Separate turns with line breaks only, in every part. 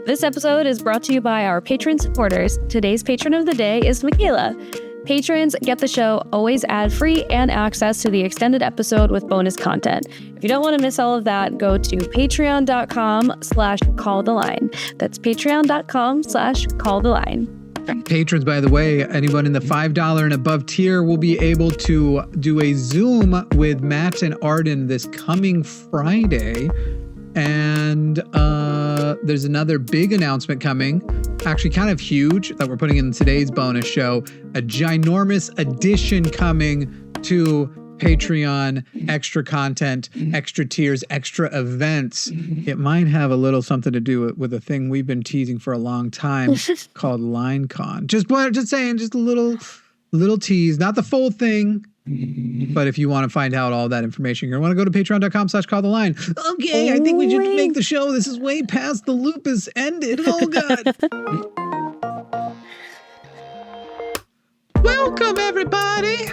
This episode is brought to you by our patron supporters. Today's patron of the day is Michaela. Patrons get the show always ad-free and access to the extended episode with bonus content. If you don't want to miss all of that, go to patreon.com/calltheline. That's patreon.com/calltheline.
Patrons, by the way, anyone in the $5 and above tier will be able to do a Zoom with Matt and Arden this coming Friday. And there's another big announcement coming, actually kind of huge, that we're putting in today's bonus show. A ginormous addition coming to Patreon, extra content, extra tiers, extra events. It might have a little something to do with a thing we've been teasing for a long time called LineCon. Just saying, just a little tease, not the full thing. But if you want to find out all that information, you're going to want to go to patreon.com/calltheline. Okay, I think we should make the show. This is way past the loop is ended. Oh, God. Welcome, everybody.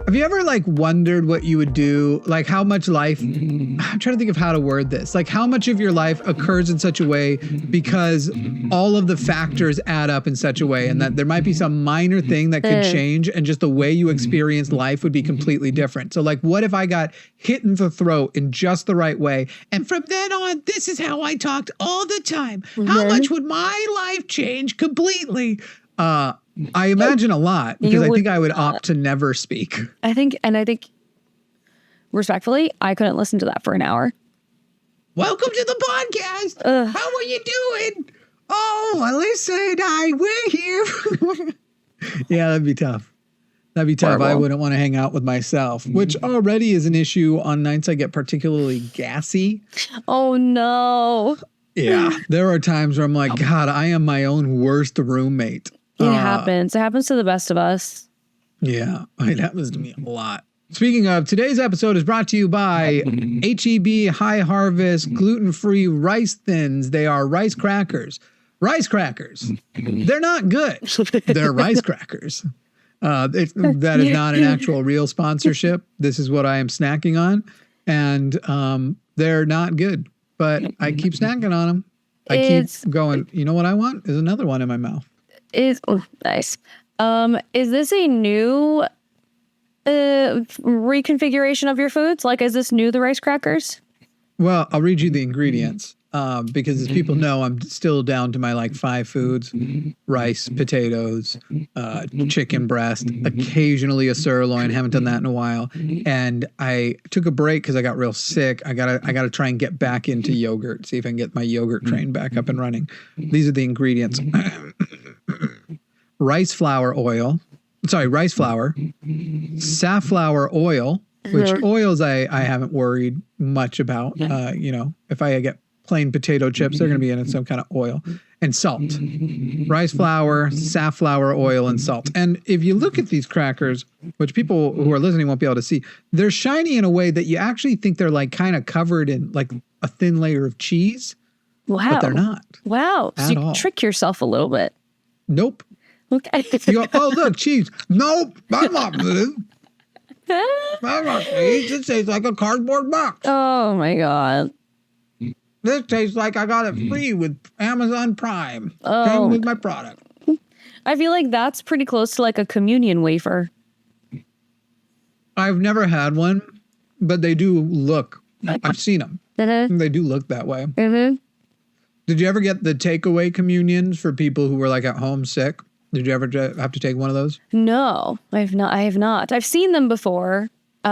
Have you ever wondered what you would do? Like how much life, I'm trying to think of how to word this. Like how much of your life occurs in such a way because all of the factors add up in such a way, and that there might be some minor thing that could change and just the way you experience life would be completely different. So what if I got hit in the throat in just the right way? And from then on, this is how I talked all the time. How much would my life change completely? I imagine a lot, because I think I would opt to never speak.
I think respectfully, I couldn't listen to that for an hour. Welcome to the podcast. How are you doing?
Oh, Alyssa and I, we're here. Yeah, that'd be tough.
Horrible.
I wouldn't want to hang out with myself, which already is an issue on nights I get particularly gassy.
Oh, no.
Yeah, there are times where I'm like, God, I am my own worst roommate.
It happens. It happens to the best of us.
Yeah, it happens to me a lot. Speaking of, today's episode is brought to you by HEB High Harvest gluten-free rice thins. They are rice crackers. Rice crackers. They're not good. They're rice crackers. That is not an actual real sponsorship. This is what I am snacking on. And they're not good. But I keep snacking on them. I keep going, you know what I want? Is another one in my mouth.
Nice. Is this a new reconfiguration of your foods? Is this new, the rice crackers?
Well, I'll read you the ingredients because as people know, I'm still down to my 5 foods: rice, potatoes, chicken breast, occasionally a sirloin. Haven't done that in a while. And I took a break because I got real sick. I gotta try and get back into yogurt, see if I can get my yogurt train back up and running. These are the ingredients. Rice flour, safflower oil, which oils I haven't worried much about. If I get plain potato chips, they're going to be in some kind of oil, and salt. Rice flour, safflower oil, and salt. And if you look at these crackers, which people who are listening won't be able to see, they're shiny in a way that you actually think they're kind of covered in a thin layer of cheese.
Wow.
But they're not.
Wow. So you trick yourself a little bit.
Nope.
Okay.
You go, oh, look, cheese. Nope. I'm not cheese. It tastes like a cardboard box.
Oh, my God.
This tastes like I got it free with Amazon Prime. Came with my product.
I feel like that's pretty close to a communion wafer.
I've never had one, but they do look. I've seen them. They do look that way.
Mm-hmm.
Did you ever get the takeaway communions for people who were at home sick? Did you ever have to take one of those?
No, I have not. I've seen them before. But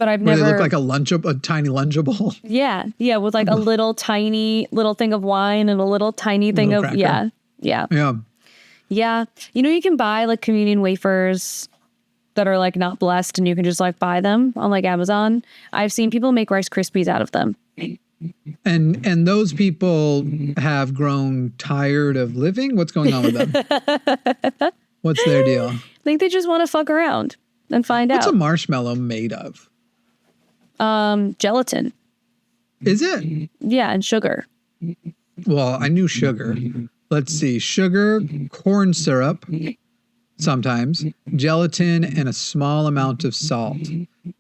I've never.
They look like a tiny Lunchable.
Yeah, with a little tiny thing of wine and a little tiny thing of cracker. Yeah. You can buy communion wafers that are not blessed, and you can just buy them on Amazon. I've seen people make Rice Krispies out of them.
And those people have grown tired of living? What's going on with them? What's their deal?
I think they just want to fuck around and find out.
What's a marshmallow made of?
Gelatin.
Is it?
Yeah, and sugar.
Well, I knew sugar. Let's see. Sugar, corn syrup, sometimes, gelatin, and a small amount of salt.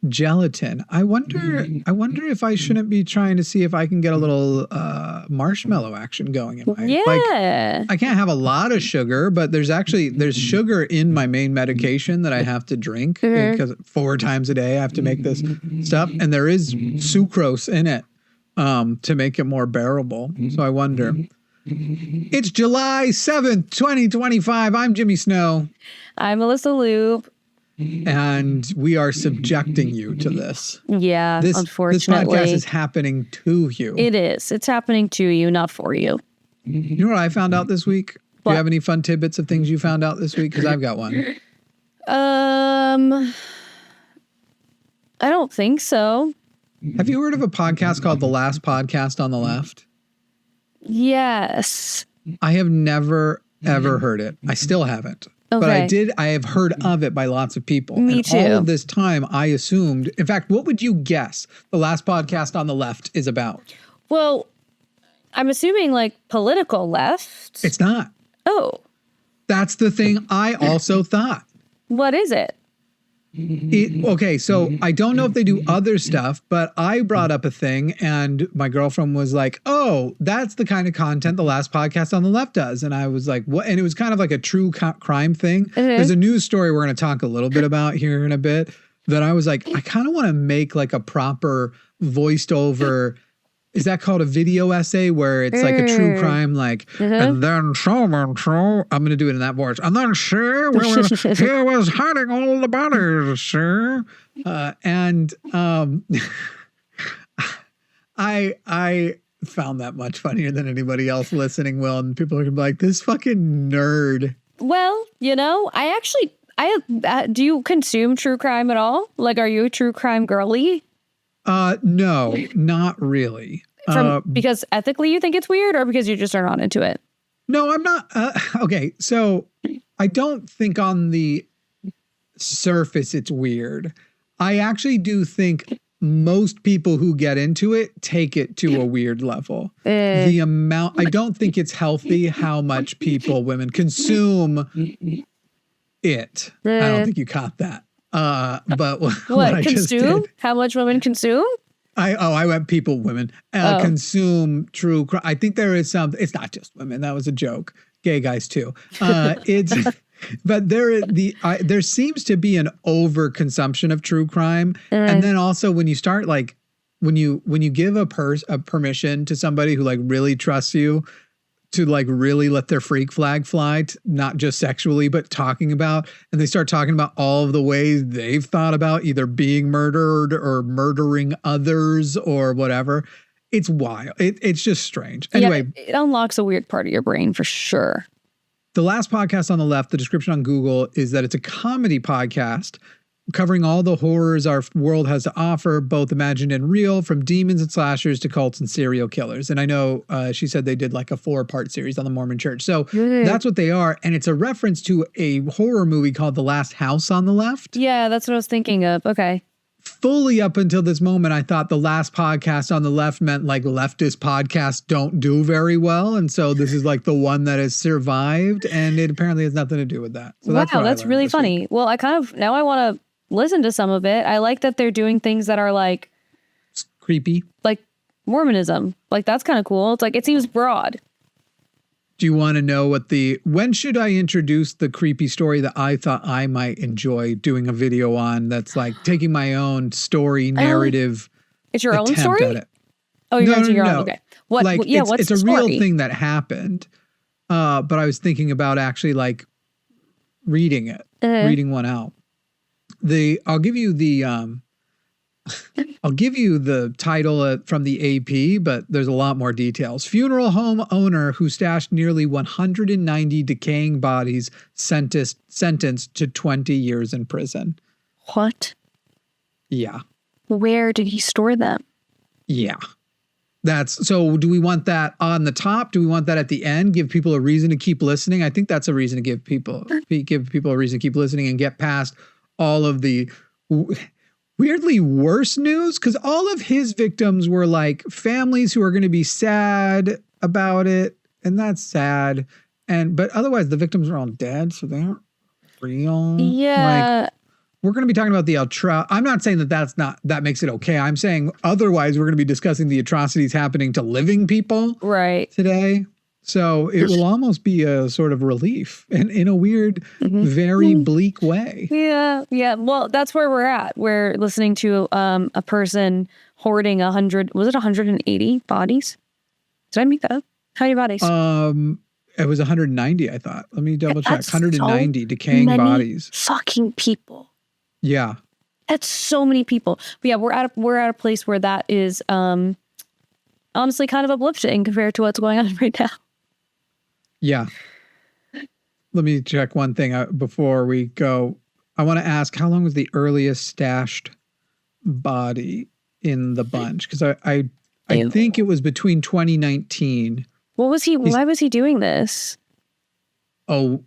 Gelatin. I wonder if I shouldn't be trying to see if I can get a little marshmallow action going in my I can't have a lot of sugar, but there's sugar in my main medication that I have to drink because 4 times a day I have to make this stuff, and there is sucrose in it to make it more bearable. So I wonder. It's July 7th, 2025. I'm Jimmy Snow.
I'm Alyssa Loop.
And we are subjecting you to this.
Yeah, unfortunately.
This podcast is happening to you.
It is. It's happening to you, not for you.
You know what I found out this week? What? Do you have any fun tidbits of things you found out this week? Because I've got one.
I don't think so.
Have you heard of a podcast called The Last Podcast on the Left?
Yes.
I have never, ever heard it. I still haven't.
Okay.
But I have heard of it by lots of people.
Me too.
All of this time, I assumed, in fact, what would you guess The Last Podcast on the Left is about?
Well, I'm assuming like political left.
It's not.
Oh.
That's the thing I also thought.
What is it?
Okay, so I don't know if they do other stuff, but I brought up a thing and my girlfriend was like, oh, that's the kind of content The Last Podcast on the Left does. And I was like, what? And it was kind of like a true crime thing. Mm-hmm. There's a news story we're going to talk a little bit about here in a bit that I was like, I kind of want to make like a proper voiced over. Is that called a video essay where it's like a true crime, like, and then so and so, I'm going to do it in that voice. And then he was hiding all the bodies, sir. I found that much funnier than anybody else listening will. And people are going to be like, this fucking nerd.
Well, do you consume true crime at all? Like, are you a true crime girly?
No, not really.
Because ethically you think it's weird or because you just are not into it?
No, I'm not. Okay, so I don't think on the surface it's weird. I actually do think most people who get into it take it to a weird level. I don't think it's healthy how much women consume it. I don't think you caught that. But what I
consume?
Just did,
how much women consume?
I went women consume true crime. I think there is some, it's not just women. That was a joke. Gay guys too. But there seems to be an overconsumption of true crime. And then also when you start like, when you give a permission to somebody who like really trusts you to like really let their freak flag fly, not just sexually, but talking about, and they start talking about all of the ways they've thought about either being murdered or murdering others or whatever. It's wild. It's just strange. Anyway.
Yeah, it unlocks a weird part of your brain for sure.
The Last Podcast on the Left, the description on Google is that it's a comedy podcast covering all the horrors our world has to offer, both imagined and real, from demons and slashers to cults and serial killers. And I know she said they did like a 4-part series on the Mormon Church. So that's what they are. And it's a reference to a horror movie called The Last House on the Left.
Yeah, that's what I was thinking of. Okay.
Fully up until this moment, I thought The Last Podcast on the Left meant like leftist podcasts don't do very well. And so this is like the one that has survived. And it apparently has nothing to do with that. So
that's really funny. Week. Well, now I want to listen to some of it. I like that they're doing things that are like
it's creepy,
like Mormonism. Like that's kind of cool. It's like it seems broad.
Do you want to know when should I introduce the creepy story that I thought I might enjoy doing a video on? That's like taking my own story narrative.
It's your own story? Oh, you're doing your own. Okay. What?
Like,
what's
it's
the
a
story?
real thing that happened. But I was thinking about actually like reading it, reading one out. I'll give you the title from the AP, but there's a lot more details. Funeral home owner who stashed nearly 190 decaying bodies sentenced to 20 years in prison.
What?
Yeah.
Where did he store them?
Yeah. So do we want that on the top? Do we want that at the end? Give people a reason to keep listening? I think that's a reason to give people a reason to keep listening and get past all of the weirdly worse news, because all of his victims were like families who are going to be sad about it, and that's sad. But otherwise, the victims are all dead, so they aren't. real.
Yeah.
Like, we're going to be talking about the I'm not saying that makes it okay. I'm saying otherwise we're going to be discussing the atrocities happening to living people today. So it will almost be a sort of relief and in a weird, very bleak way.
Yeah. Yeah. Well, that's where we're at. We're listening to a person hoarding 180 bodies? Did I make that up? How many bodies?
It was 190, I thought. Let me double check. 190
so
decaying bodies.
Fucking people.
Yeah.
That's so many people. But yeah, we're at a place where that is honestly kind of uplifting compared to what's going on right now.
Yeah. Let me check one thing before we go. I want to ask, how long was the earliest stashed body in the bunch? Because I think it was between 2019.
Why was he doing this?
Oh,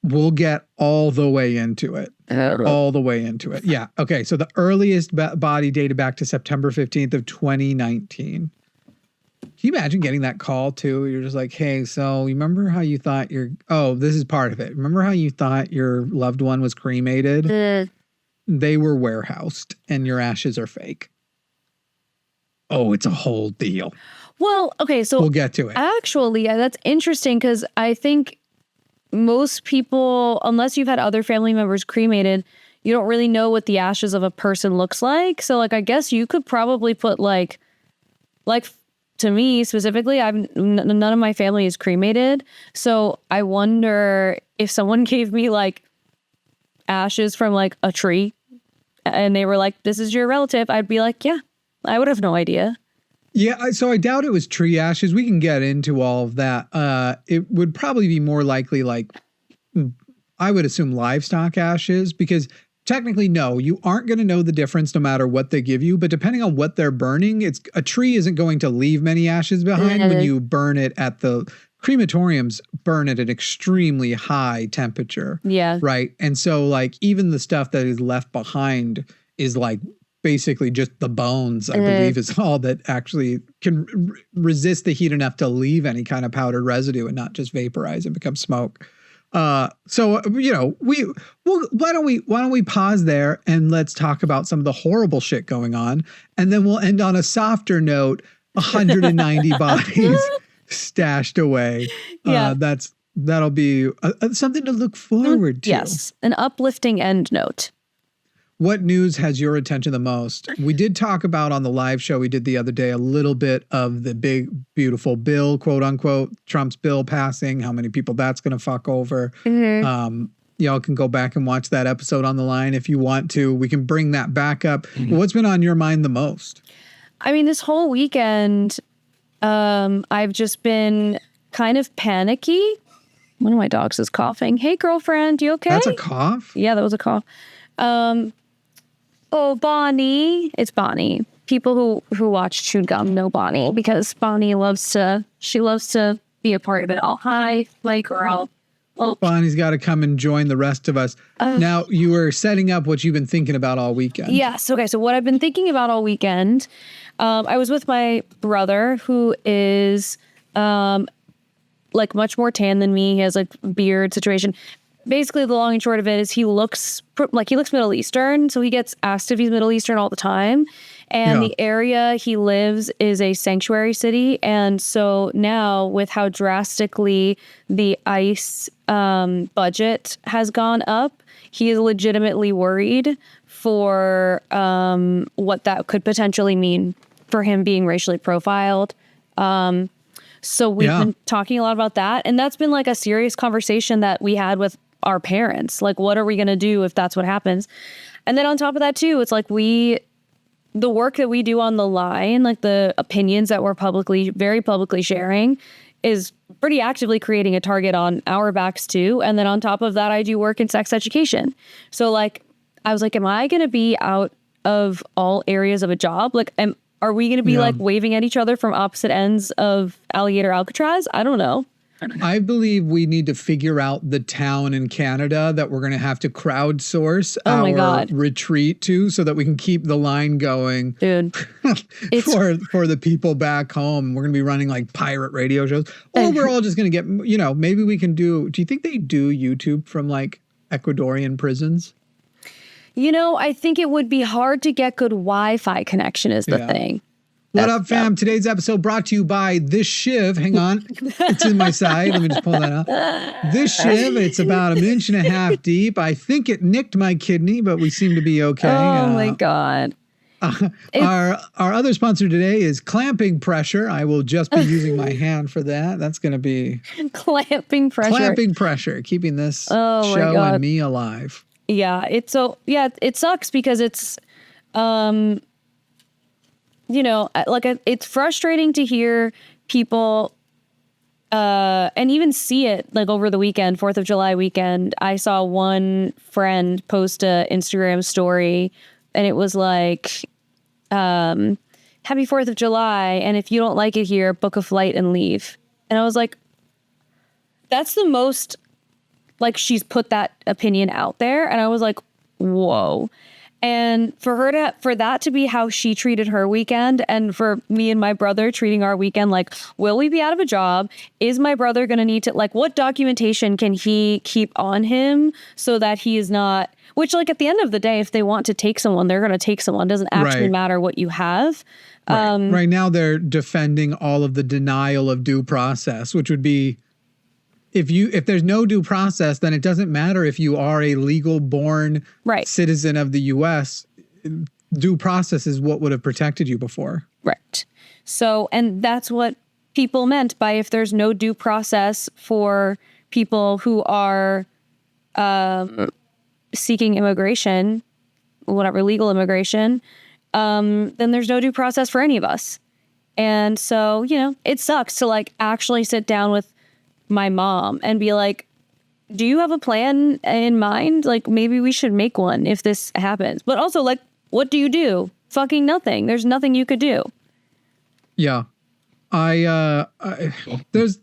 we'll get all the way into it. All the way into it. Yeah. Okay. So the earliest body dated back to September 15th of 2019. Can you imagine getting that call too? You're just like, hey, so remember how you thought this is part of it. Remember how you thought your loved one was cremated? They were warehoused and your ashes are fake. Oh, it's a whole deal.
Well, okay. So
we'll get to it.
Actually, that's interesting because I think most people, unless you've had other family members cremated, you don't really know what the ashes of a person looks like. So like, I guess you could probably put like to me specifically, none of my family is cremated. So I wonder if someone gave me like ashes from like a tree and they were like, this is your relative, I'd be like, yeah, I would have no idea.
Yeah, so I doubt it was tree ashes. We can get into all of that. It would probably be more likely like, I would assume livestock ashes, because technically, no, you aren't going to know the difference no matter what they give you. But depending on what they're burning, a tree isn't going to leave many ashes behind when you burn it at the crematoriums. Burn at an extremely high temperature.
Yeah.
Right. And so like even the stuff that is left behind is like basically just the bones, I believe, is all that actually can resist the heat enough to leave any kind of powdered residue and not just vaporize and become smoke. So, you know, why don't we pause there and let's talk about some of the horrible shit going on. And then we'll end on a softer note, 190 bodies stashed away.
Yeah.
That'll be something to look forward to.
Yes. An uplifting end note.
What news has your attention the most? We did talk about on the live show we did the other day a little bit of the big, beautiful bill, quote unquote, Trump's bill passing, how many people that's going to fuck over. Y'all can go back and watch that episode on the line if you want to. We can bring that back up. What's been on your mind the most?
I mean, this whole weekend, I've just been kind of panicky. One of my dogs is coughing. Hey, girlfriend, you okay?
That's a cough?
Yeah, that was a cough. Oh, Bonnie. It's Bonnie. People who watch Chewed Gum know Bonnie because Bonnie loves to be a part of it all. Hi, my girl. Oh.
Bonnie's got to come and join the rest of us. Now, you were setting up what you've been thinking about all weekend.
Yes. Okay. So what I've been thinking about all weekend, I was with my brother who is like much more tan than me. He has like beard situation. Basically, the long and short of it is he looks Middle Eastern. So he gets asked if he's Middle Eastern all the time. And the area he lives is a sanctuary city. And so now with how drastically the ICE budget has gone up, he is legitimately worried for what that could potentially mean for him being racially profiled. So we've been talking a lot about that. And that's been like a serious conversation that we had with our parents. Like, what are we going to do if that's what happens? And then on top of that, too, it's like the work that we do on the line, like the opinions that we're very publicly sharing is pretty actively creating a target on our backs, too. And then on top of that, I do work in sex education. So like, I was like, am I going to be out of all areas of a job? Like, are we going to be like waving at each other from opposite ends of Alligator Alcatraz? I don't know.
I believe we need to figure out the town in Canada that we're going to have to crowdsource our retreat to so that we can keep the line going.
Dude.
for the people back home. We're going to be running like pirate radio shows. Or we're all just going to get, maybe we can do you think they do YouTube from like Ecuadorian prisons?
You know, I think it would be hard to get good Wi-Fi connection is the thing.
What up, fam? Today's episode brought to you by this shiv. Hang on. It's in my side. Let me just pull that out. This shiv, it's about 1.5 inches deep. I think it nicked my kidney, but we seem to be okay.
Oh, my God.
Our other sponsor today is Clamping Pressure. I will just be using my hand for that. That's going to be...
Clamping Pressure.
Clamping Pressure, keeping this show and me alive.
Yeah, it sucks because it's... you know, like it's frustrating to hear people and even see it like over the weekend, 4th of July weekend. I saw one friend post a Instagram story and it was like, happy 4th of July. And if you don't like it here, book a flight and leave. And I was like, that's the most like she's put that opinion out there. And I was like, whoa. And for that to be how she treated her weekend, and for me and my brother treating our weekend, like, will we be out of a job? Is my brother going to need to, like, what documentation can he keep on him so that he is not, which, like, at the end of the day, if they want to take someone, they're going to take someone. It doesn't actually matter what you have.
Right now, they're defending all of the denial of due process, which would be, if there's no due process, then it doesn't matter if you are a legal born citizen of the U.S. Due process is what would have protected you before.
Right. So, and that's what people meant by if there's no due process for people who are seeking immigration, whatever, legal immigration, then there's no due process for any of us. And so, you know, it sucks to like actually sit down with my mom and be like, do you have a plan in mind? Like, maybe we should make one if this happens. But also, like, what do you do? Fucking nothing. There's nothing you could do.
Yeah. There's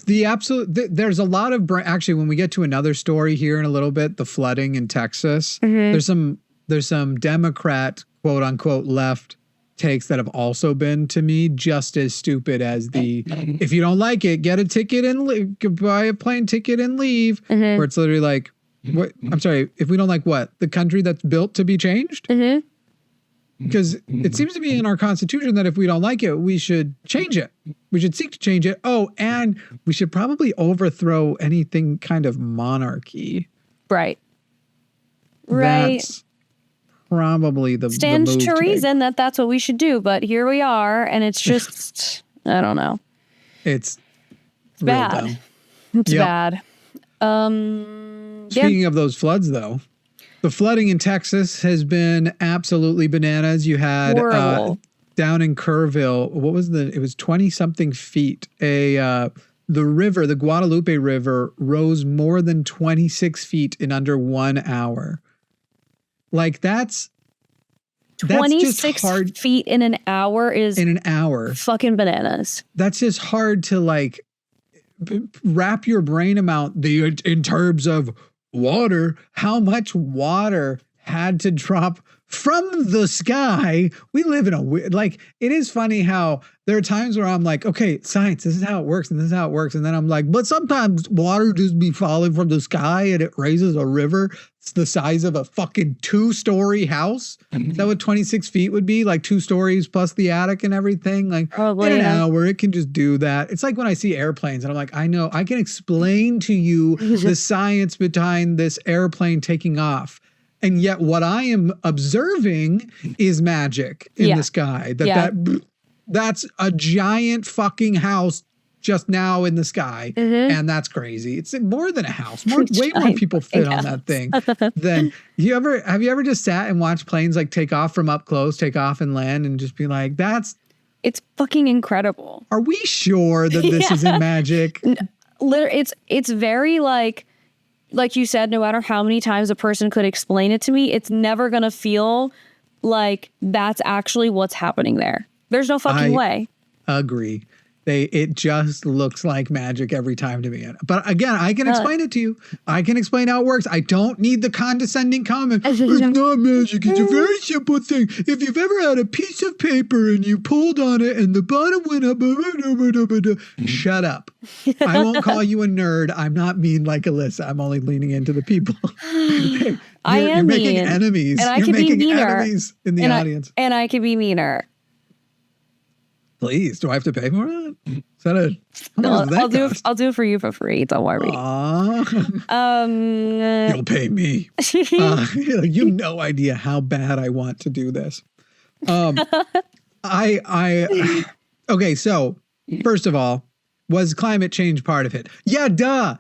the absolute, there's a lot of, actually, when we get to another story here in a little bit, the flooding in Texas, there's some Democrat, quote unquote, left takes that have also been, to me, just as stupid as the, if you don't like it, get a ticket and buy a plane ticket and leave, where it's literally like, what? I'm sorry, if we don't like what? The country that's built to be changed? Because it seems to be in our Constitution that if we don't like it, we should change it. We should seek to change it. Oh, and we should probably overthrow anything kind of monarchy.
Right.
That's probably the
stands to reason that that's what we should do, but here we are, and it's just I don't know.
It's
bad.
Dumb.
It's bad.
Speaking of those floods, though, the flooding in Texas has been absolutely bananas. You had down in Kerrville, what was it was 20 something feet. The river, the Guadalupe River, rose more than 26 feet in under 1 hour. Like that's
26
hard.
feet in an hour is
in an hour.
Fucking bananas.
That's just hard to like wrap your brain around in terms of water. How much water had to drop from the sky? We live in a weird, like, it is funny how there are times where I'm like, okay, science, this is how it works, and this is how it works. And then I'm like, but sometimes water just be falling from the sky and it raises a river. It's the size of a fucking 2-story house. Is that what 26 feet would be? Like 2 stories plus the attic and everything? Like
probably,
in an hour, it can just do that. It's like when I see airplanes and I'm like, I know, I can explain to you the science behind this airplane taking off. And yet what I am observing is magic in the sky. That's a giant fucking house just now in the sky. And that's crazy. It's more than a house. Way more people fit on that thing than have you ever just sat and watched planes like take off from up close, take off and land and just be like,
it's fucking incredible.
Are we sure that this isn't magic?
It's very like you said, no matter how many times a person could explain it to me, it's never going to feel like that's actually what's happening there. There's no fucking way.
Agree. It just looks like magic every time to me. But again, I can explain it to you. I can explain how it works. I don't need the condescending comment. It's not magic. It's a very simple thing. If you've ever had a piece of paper and you pulled on it and the bottom went up, shut up. I won't call you a nerd. I'm not mean like Alyssa. I'm only leaning into the people. You're making enemies.
And I
You're
could be
making
meaner.
enemies in the audience.
And I could be meaner.
Please, do I have to pay for it? Is that a?
I'll do it for you for free. Don't worry.
You'll pay me. You have no idea how bad I want to do this. Okay. So first of all, was climate change part of it? Yeah, duh.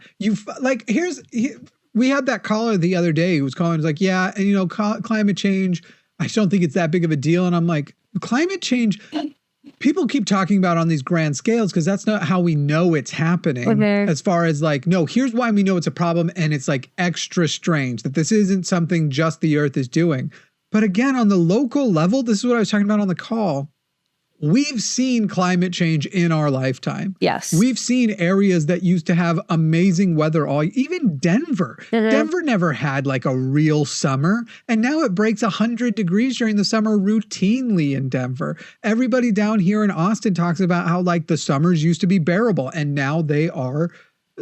We had that caller the other day who was calling. Was like, yeah, and climate change. I just don't think it's that big of a deal. And I'm like, climate change. People keep talking about on these grand scales because that's not how we know it's happening. Okay. As far as like, no, here's why we know it's a problem, and it's like extra strange that this isn't something just the Earth is doing. But again, on the local level, this is what I was talking about on the call. We've seen climate change in our lifetime.
Yes.
We've seen areas that used to have amazing weather even Denver. Mm-hmm. Denver never had like a real summer. And now it breaks 100 degrees during the summer routinely in Denver. Everybody down here in Austin talks about how like the summers used to be bearable and now they are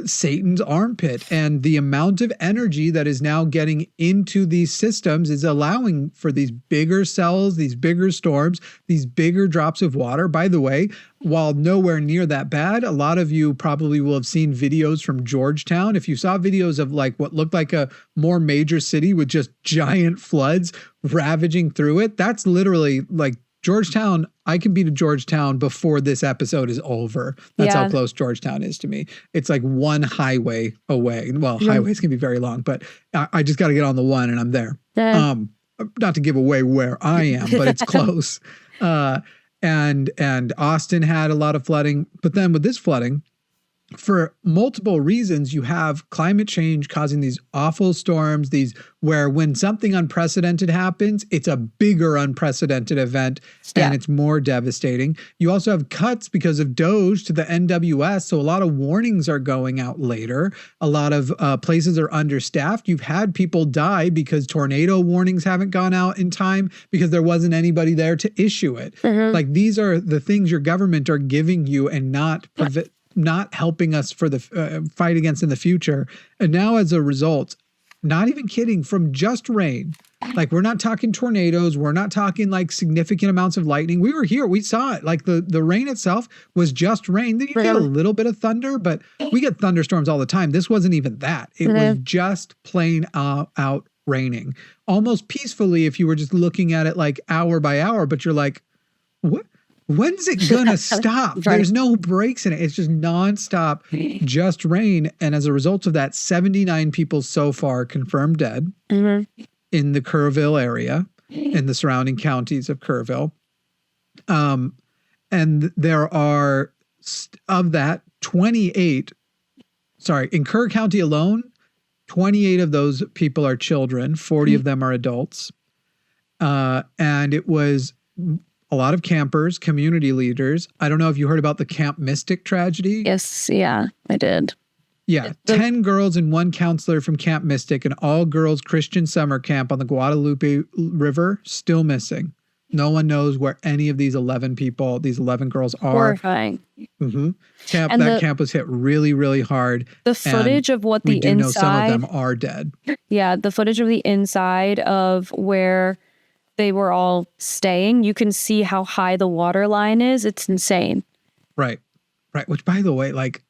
Satan's armpit, and the amount of energy that is now getting into these systems is allowing for these bigger cells, these bigger storms, these bigger drops of water. By the way, while nowhere near that bad, a lot of you probably will have seen videos from Georgetown. If you saw videos of like what looked like a more major city with just giant floods ravaging through it, that's literally like Georgetown. I can be to Georgetown before this episode is over. That's how close Georgetown is to me. It's like one highway away. Well, highways can be very long, but I just got to get on the one and I'm there. Not to give away where I am, but it's close. And Austin had a lot of flooding. But then with this flooding, for multiple reasons, you have climate change causing these awful storms, where when something unprecedented happens, it's a bigger unprecedented event and it's more devastating. You also have cuts because of DOGE to the NWS. So a lot of warnings are going out later. A lot of places are understaffed. You've had people die because tornado warnings haven't gone out in time because there wasn't anybody there to issue it. Mm-hmm. Like these are the things your government are giving you and not helping us for the fight against in the future. And now as a result, not even kidding, from just rain, like we're not talking tornadoes, we're not talking like significant amounts of lightning. We were here, we saw it. Like the rain itself was just rain. Then you get a little bit of thunder, but we get thunderstorms all the time. This wasn't even that. It was just plain out raining. Almost peacefully if you were just looking at it like hour by hour, but you're like, what? When's it gonna stop? There's no breaks in it. It's just nonstop, just rain. And as a result of that, 79 people so far confirmed dead in the Kerrville area, in the surrounding counties of Kerrville. And there are, of that, 28, in Kerr County alone, 28 of those people are children, 40 of them are adults. And it was a lot of campers, community leaders. I don't know if you heard about the Camp Mystic tragedy.
Yes, yeah, I did.
Yeah, 10 girls and one counselor from Camp Mystic, an all-girls Christian summer camp on the Guadalupe River, still missing. No one knows where any of these 11 girls are.
Horrifying.
Mm-hmm. Camp was hit really, really hard.
The footage of what the inside...
know some of them are dead.
Yeah, the footage of the inside of where they were all staying, you can see how high the water line is. It's insane.
Right. Which, by the way, like,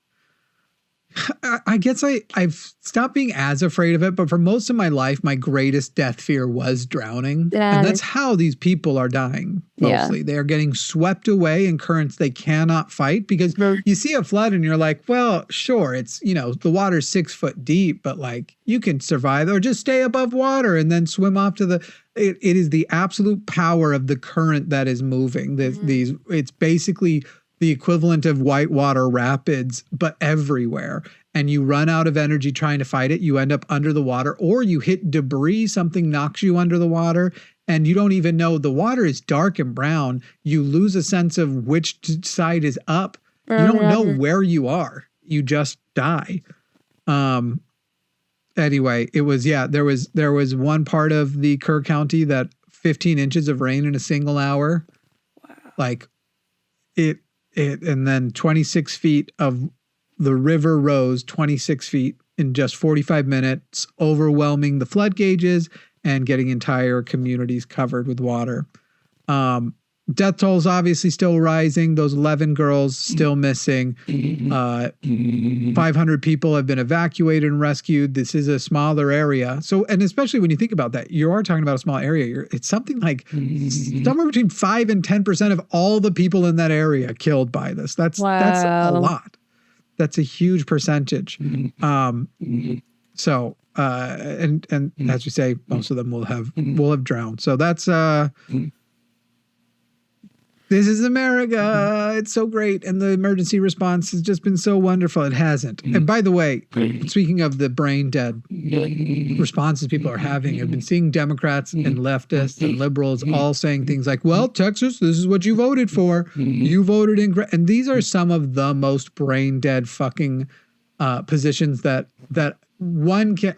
I guess I've stopped being as afraid of it, but for most of my life, my greatest death fear was drowning. And that's how these people are dying, mostly. Yeah. They are getting swept away in currents they cannot fight, because you see a flood and you're like, well, sure, it's, the water's 6 foot deep, but like you can survive or just stay above water and then swim off to it is the absolute power of the current that is moving. It's basically the equivalent of whitewater rapids, but everywhere. And you run out of energy trying to fight it. You end up under the water, or you hit debris. Something knocks you under the water and you don't even know. The water is dark and brown. You lose a sense of which side is up. You don't know where you are. You just die. Anyway, it was, there was one part of the Kerr County that 15 inches of rain in a single hour. Wow. Like and then 26 feet of the river rose 26 feet in just 45 minutes, overwhelming the flood gauges and getting entire communities covered with water. Death tolls obviously still rising. Those 11 girls still missing. 500 people have been evacuated and rescued. This is a smaller area. So, and especially when you think about that, you are talking about a small area. It's something like somewhere between 5 and 10% of all the people in that area killed by this. That's a lot. That's a huge percentage. So, and as you say, most of them will have drowned. So that's, this is America. It's so great. And the emergency response has just been so wonderful. It hasn't. And by the way, speaking of the brain dead responses people are having, I've been seeing Democrats and leftists and liberals all saying things like, well, Texas, this is what you voted for. You voted in. And these are some of the most brain dead fucking positions that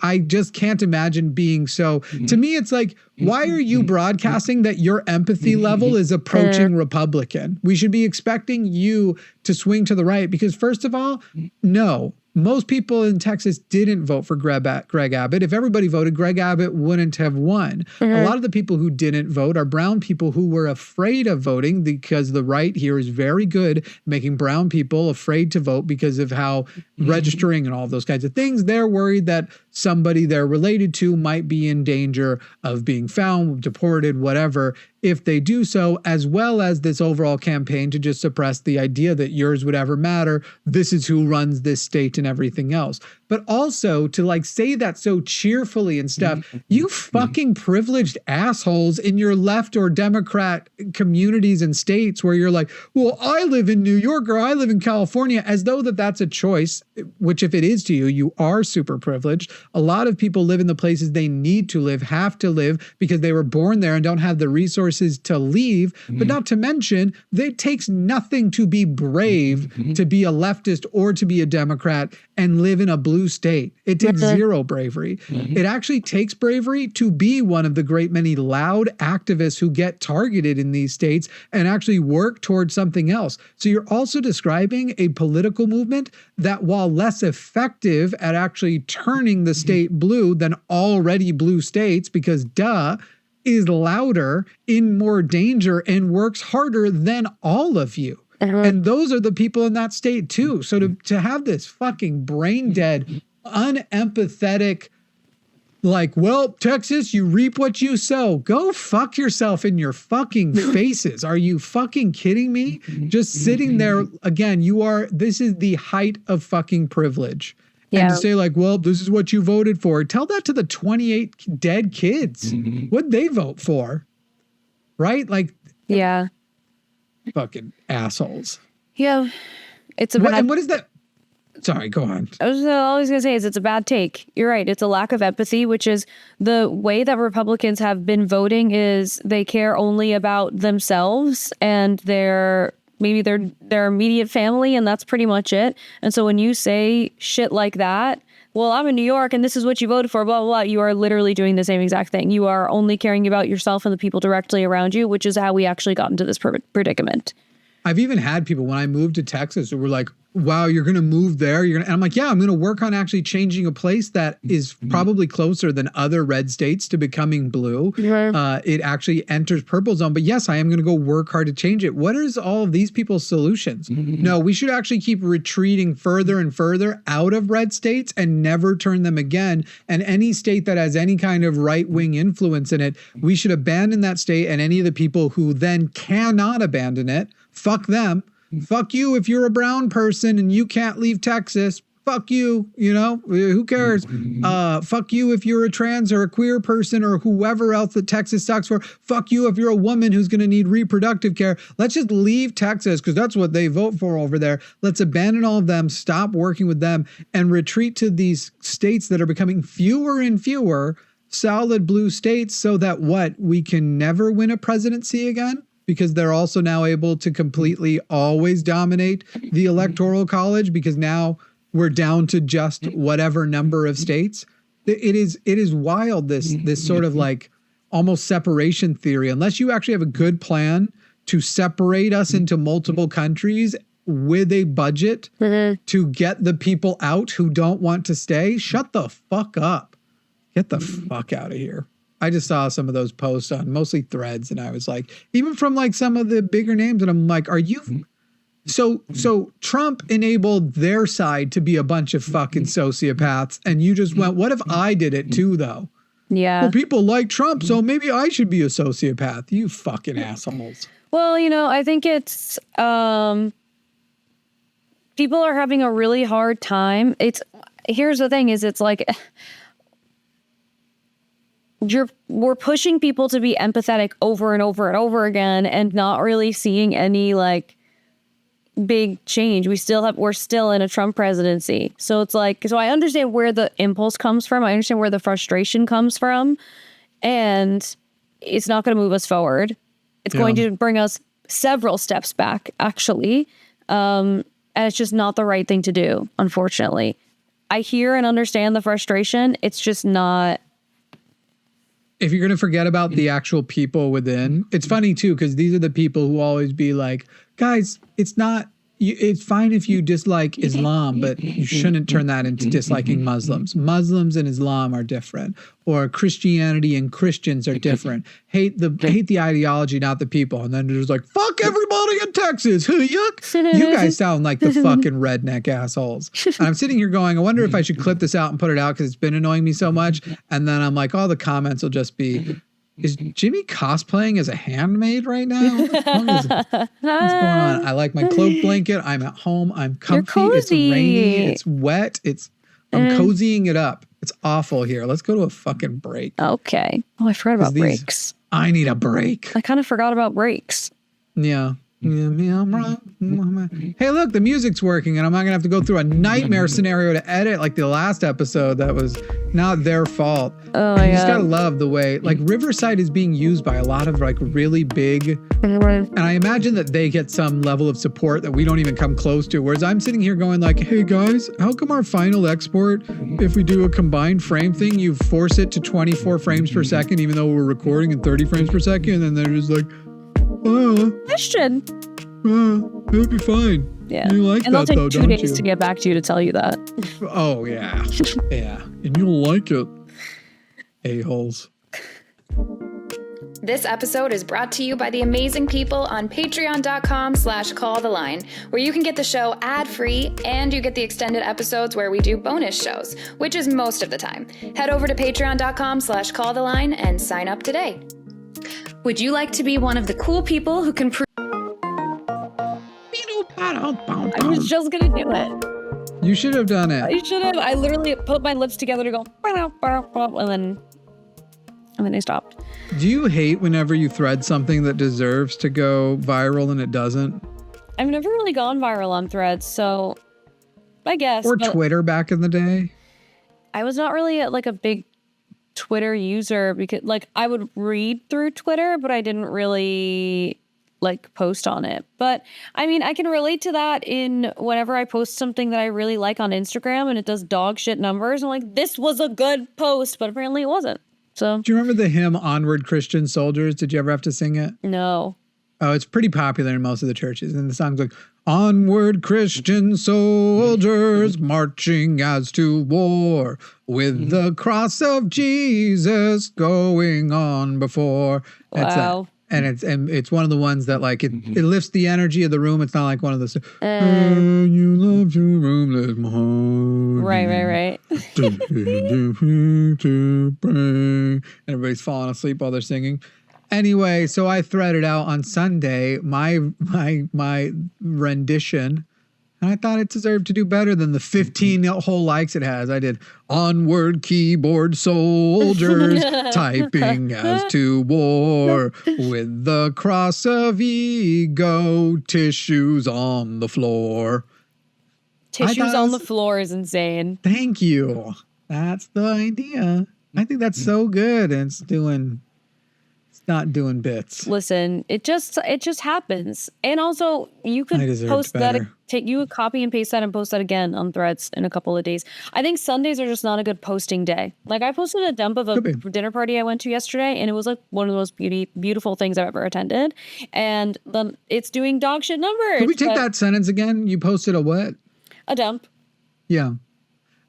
I just can't imagine being so. To me, it's like, why are you broadcasting that your empathy level is approaching Republican? We should be expecting you to swing to the right because, first of all, no. Most people in Texas didn't vote for Greg Abbott. If everybody voted, Greg Abbott wouldn't have won. A lot of the people who didn't vote are brown people who were afraid of voting because the right here is very good making brown people afraid to vote because of how registering and all of those kinds of things. They're worried that somebody they're related to might be in danger of being found, deported, whatever, if they do so, as well as this overall campaign to just suppress the idea that yours would ever matter. This is who runs this state and everything else. But also to like say that so cheerfully and stuff, you fucking privileged assholes in your left or Democrat communities and states where you're like, well, I live in New York or I live in California, as though that's a choice, which if it is to you, you are super privileged. A lot of people live in the places they need to live, have to live because they were born there and don't have the resources to leave. But not to mention, it takes nothing to be brave to be a leftist or to be a Democrat and live in a blue state. It takes zero bravery. It actually takes bravery to be one of the great many loud activists who get targeted in these states and actually work towards something else. So you're also describing a political movement that, while less effective at actually turning the state blue than already blue states, because is louder, in more danger, and works harder than all of you. And those are the people in that state too. So to have this fucking brain dead, unempathetic, like, well, Texas, you reap what you sow. Go fuck yourself in your fucking faces. Are you fucking kidding me? Just sitting there again, this is the height of fucking privilege. And to say like, well, this is what you voted for. Tell that to the 28 dead kids. What'd they vote for? Right? Like, fucking assholes.
Yeah. It's a bad...
And what is that? Sorry, go on.
I was always going to say it's a bad take. You're right. It's a lack of empathy, which is the way that Republicans have been voting is they care only about themselves and maybe their immediate family, and that's pretty much it. And so when you say shit like that, well, I'm in New York and this is what you voted for, blah, blah, blah, you are literally doing the same exact thing. You are only caring about yourself and the people directly around you, which is how we actually got into this predicament.
I've even had people when I moved to Texas who were like, wow, you're going to move there. And I'm like, yeah, I'm going to work on actually changing a place that is probably closer than other red states to becoming blue. It actually enters purple zone. But yes, I am going to go work hard to change it. What is all of these people's solutions? No, we should actually keep retreating further and further out of red states and never turn them again. And any state that has any kind of right-wing influence in it, we should abandon that state, and any of the people who then cannot abandon it, fuck them. Fuck you if you're a brown person and you can't leave Texas. Fuck you, who cares? Fuck you if you're a trans or a queer person or whoever else that Texas sucks for. Fuck you if you're a woman who's going to need reproductive care. Let's just leave Texas because that's what they vote for over there. Let's abandon all of them, stop working with them, and retreat to these states that are becoming fewer and fewer solid blue states so that we can never win a presidency again? because they're also now able to completely always dominate the electoral college, because now we're down to just whatever number of states. It is wild, this sort of like almost separation theory. Unless you actually have a good plan to separate us into multiple countries with a budget to get the people out who don't want to stay, shut the fuck up. Get the fuck out of here. I just saw some of those posts on mostly Threads, and I was like, even from like some of the bigger names, and I'm like, are you... So Trump enabled their side to be a bunch of fucking sociopaths, and you just went, what if I did it too, though?
Yeah.
Well, people like Trump, so maybe I should be a sociopath. You fucking assholes.
Well, I think it's people are having a really hard time. Here's the thing is, it's like we're pushing people to be empathetic over and over and over again, and not really seeing any like big change. We're still in a Trump presidency. So it's like, so I understand where the impulse comes from. I understand where the frustration comes from, and it's not going to move us forward. It's going to bring us several steps back, actually. And it's just not the right thing to do, unfortunately. I hear and understand the frustration. It's just not.
If you're going to forget about the actual people within, it's funny too, because these are the people who always be like, guys, it's fine if you dislike Islam, but you shouldn't turn that into disliking Muslims. Muslims and Islam are different, or Christianity and Christians are different. Hate the ideology, not the people. And then there's like, fuck everybody in Texas. Yuck. You guys sound like the fucking redneck assholes. And I'm sitting here going, I wonder if I should clip this out and put it out because it's been annoying me so much. And then I'm like, all the comments will just be, is Jimmy cosplaying as a handmaid right now? What's going on? I like my cloak blanket. I'm at home. I'm comfy. It's rainy. It's wet. I'm cozying it up. It's awful here. Let's go to a fucking break.
Okay. Oh, I forgot about breaks.
I need a break.
I kind of forgot about breaks.
Yeah. Hey, look, the music's working, and I'm not going to have to go through a nightmare scenario to edit like the last episode. That was not their fault.
Oh,
and you just got to love the way, like, Riverside is being used by a lot of, like, really big, and I imagine that they get some level of support that we don't even come close to. Whereas I'm sitting here going like, hey, guys, how come our final export, if we do a combined frame thing, you force it to 24 frames per second, even though we're recording in 30 frames per second, and they're just like,
question.
It'll be fine.
Yeah.
You like
and
that,
they'll take
though,
2
don't
days
you?
to get back to you to tell you that.
Oh, yeah. Yeah. And you'll like it. A-holes.
This episode is brought to you by the amazing people on patreon.com/calltheline, where you can get the show ad-free and you get the extended episodes where we do bonus shows, which is most of the time. Head over to patreon.com/calltheline and sign up today. Would you like to be one of the cool people who can prove...
I was just going to do it.
You should have done it.
You should have. I literally put my lips together to go, and then I stopped.
Do you hate whenever you thread something that deserves to go viral and it doesn't?
I've never really gone viral on Threads, so I guess.
Or Twitter back in the day?
I was not really a big Twitter user, because like I would read through Twitter, but I didn't really post on it. But I mean, I can relate to that in whenever I post something that I really like on Instagram and it does dog shit numbers. I'm like, this was a good post, but apparently it wasn't. So
do you remember the hymn Onward Christian Soldiers? Did you ever have to sing it?
No.
Oh, it's pretty popular in most of the churches. And the song's like, onward Christian soldiers marching as to war, with the cross of Jesus going on before.
Wow.
And it's one of the ones that like it lifts the energy of the room. It's not like one of those. You love your room, let my heart.
Right.
Everybody's falling asleep while they're singing. Anyway, so I threaded out on Sunday my rendition, and I thought it deserved to do better than the 15 whole likes it has. I did onward keyboard soldiers typing as to war, with the cross of ego, tissues on the floor.
Tissues on the floor is insane.
Thank you. That's the idea. I think that's so good, and it's not doing bits.
Listen, it just happens. And also, you could post that, you would copy and paste that and post that again on Threads in a couple of days. I think Sundays are just not a good posting day. Like, I posted a dump of a dinner party I went to yesterday, and it was like one of the most beautiful things I've ever attended. And then it's doing dog shit numbers.
Can we take that sentence again? You posted a what?
A dump.
Yeah.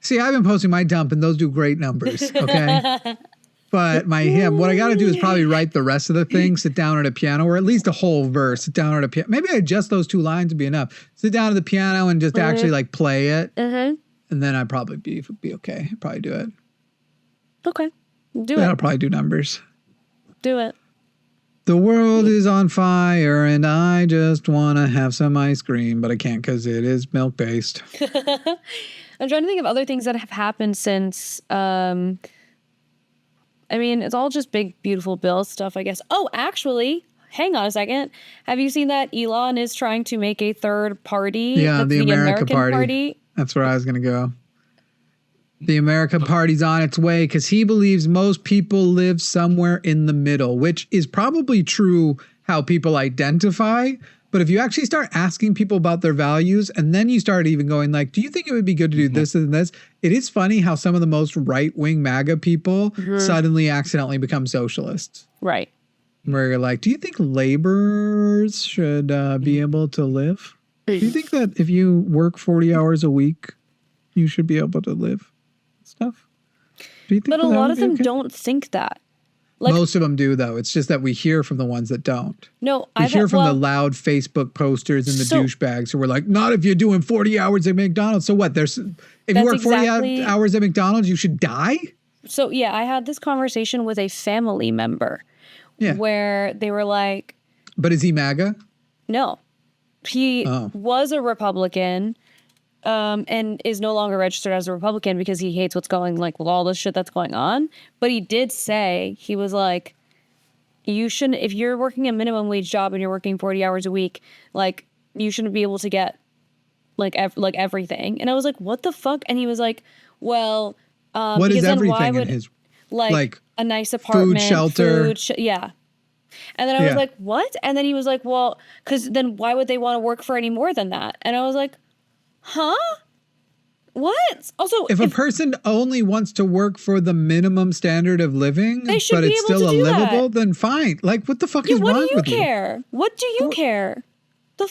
See, I've been posting my dump, and those do great numbers, okay? But what I got to do is probably write the rest of the thing, sit down at a piano, or at least a whole verse, sit down at a piano. Maybe just those 2 lines would be enough. Sit down at the piano and just actually like play it. And then I'd probably be okay. I'd probably do it.
Okay.
That'll probably do numbers.
Do it.
The world is on fire and I just want to have some ice cream, but I can't because it is milk-based.
I'm trying to think of other things that have happened since... I mean, it's all just big, beautiful bill stuff, I guess. Oh, actually, hang on a second. Have you seen that Elon is trying to make a third party?
Yeah, the American Party. That's where I was going to go. The American Party's on its way because he believes most people live somewhere in the middle, which is probably true how people identify. But if you actually start asking people about their values and then you start even going like, do you think it would be good to do this and this? It is funny how some of the most right-wing MAGA people suddenly accidentally become socialists.
Right.
Where you're like, do you think laborers should be able to live? Do you think that if you work 40 hours a week, you should be able to live? Stuff? Do you think
but a lot of them don't think that.
Like, most of them do, though. It's just that we hear from the ones that don't.
No,
we hear from the loud Facebook posters and the douchebags who are like, not if you're doing 40 hours at McDonald's. So what? If you work 40 hours at McDonald's, you should die?
So, yeah, I had this conversation with a family member where they were like...
But is he MAGA?
No. He was a Republican and is no longer registered as a Republican because he hates what's going, like, with all this shit that's going on. But he did say, he was like, you shouldn't, if you're working a minimum wage job and you're working 40 hours a week, like, you shouldn't be able to get, like, everything. And I was like, what the fuck? And he was like, well,
what is everything in his,
like a nice apartment,
food, shelter,
yeah. And then I was like, what? And then he was like, well, because then why would they want to work for any more than that? And I was like, huh? What? Also,
if a person only wants to work for the minimum standard of living, but it's still a livable, then fine. Like, what the fuck is wrong with you?
What do you care? What do you care?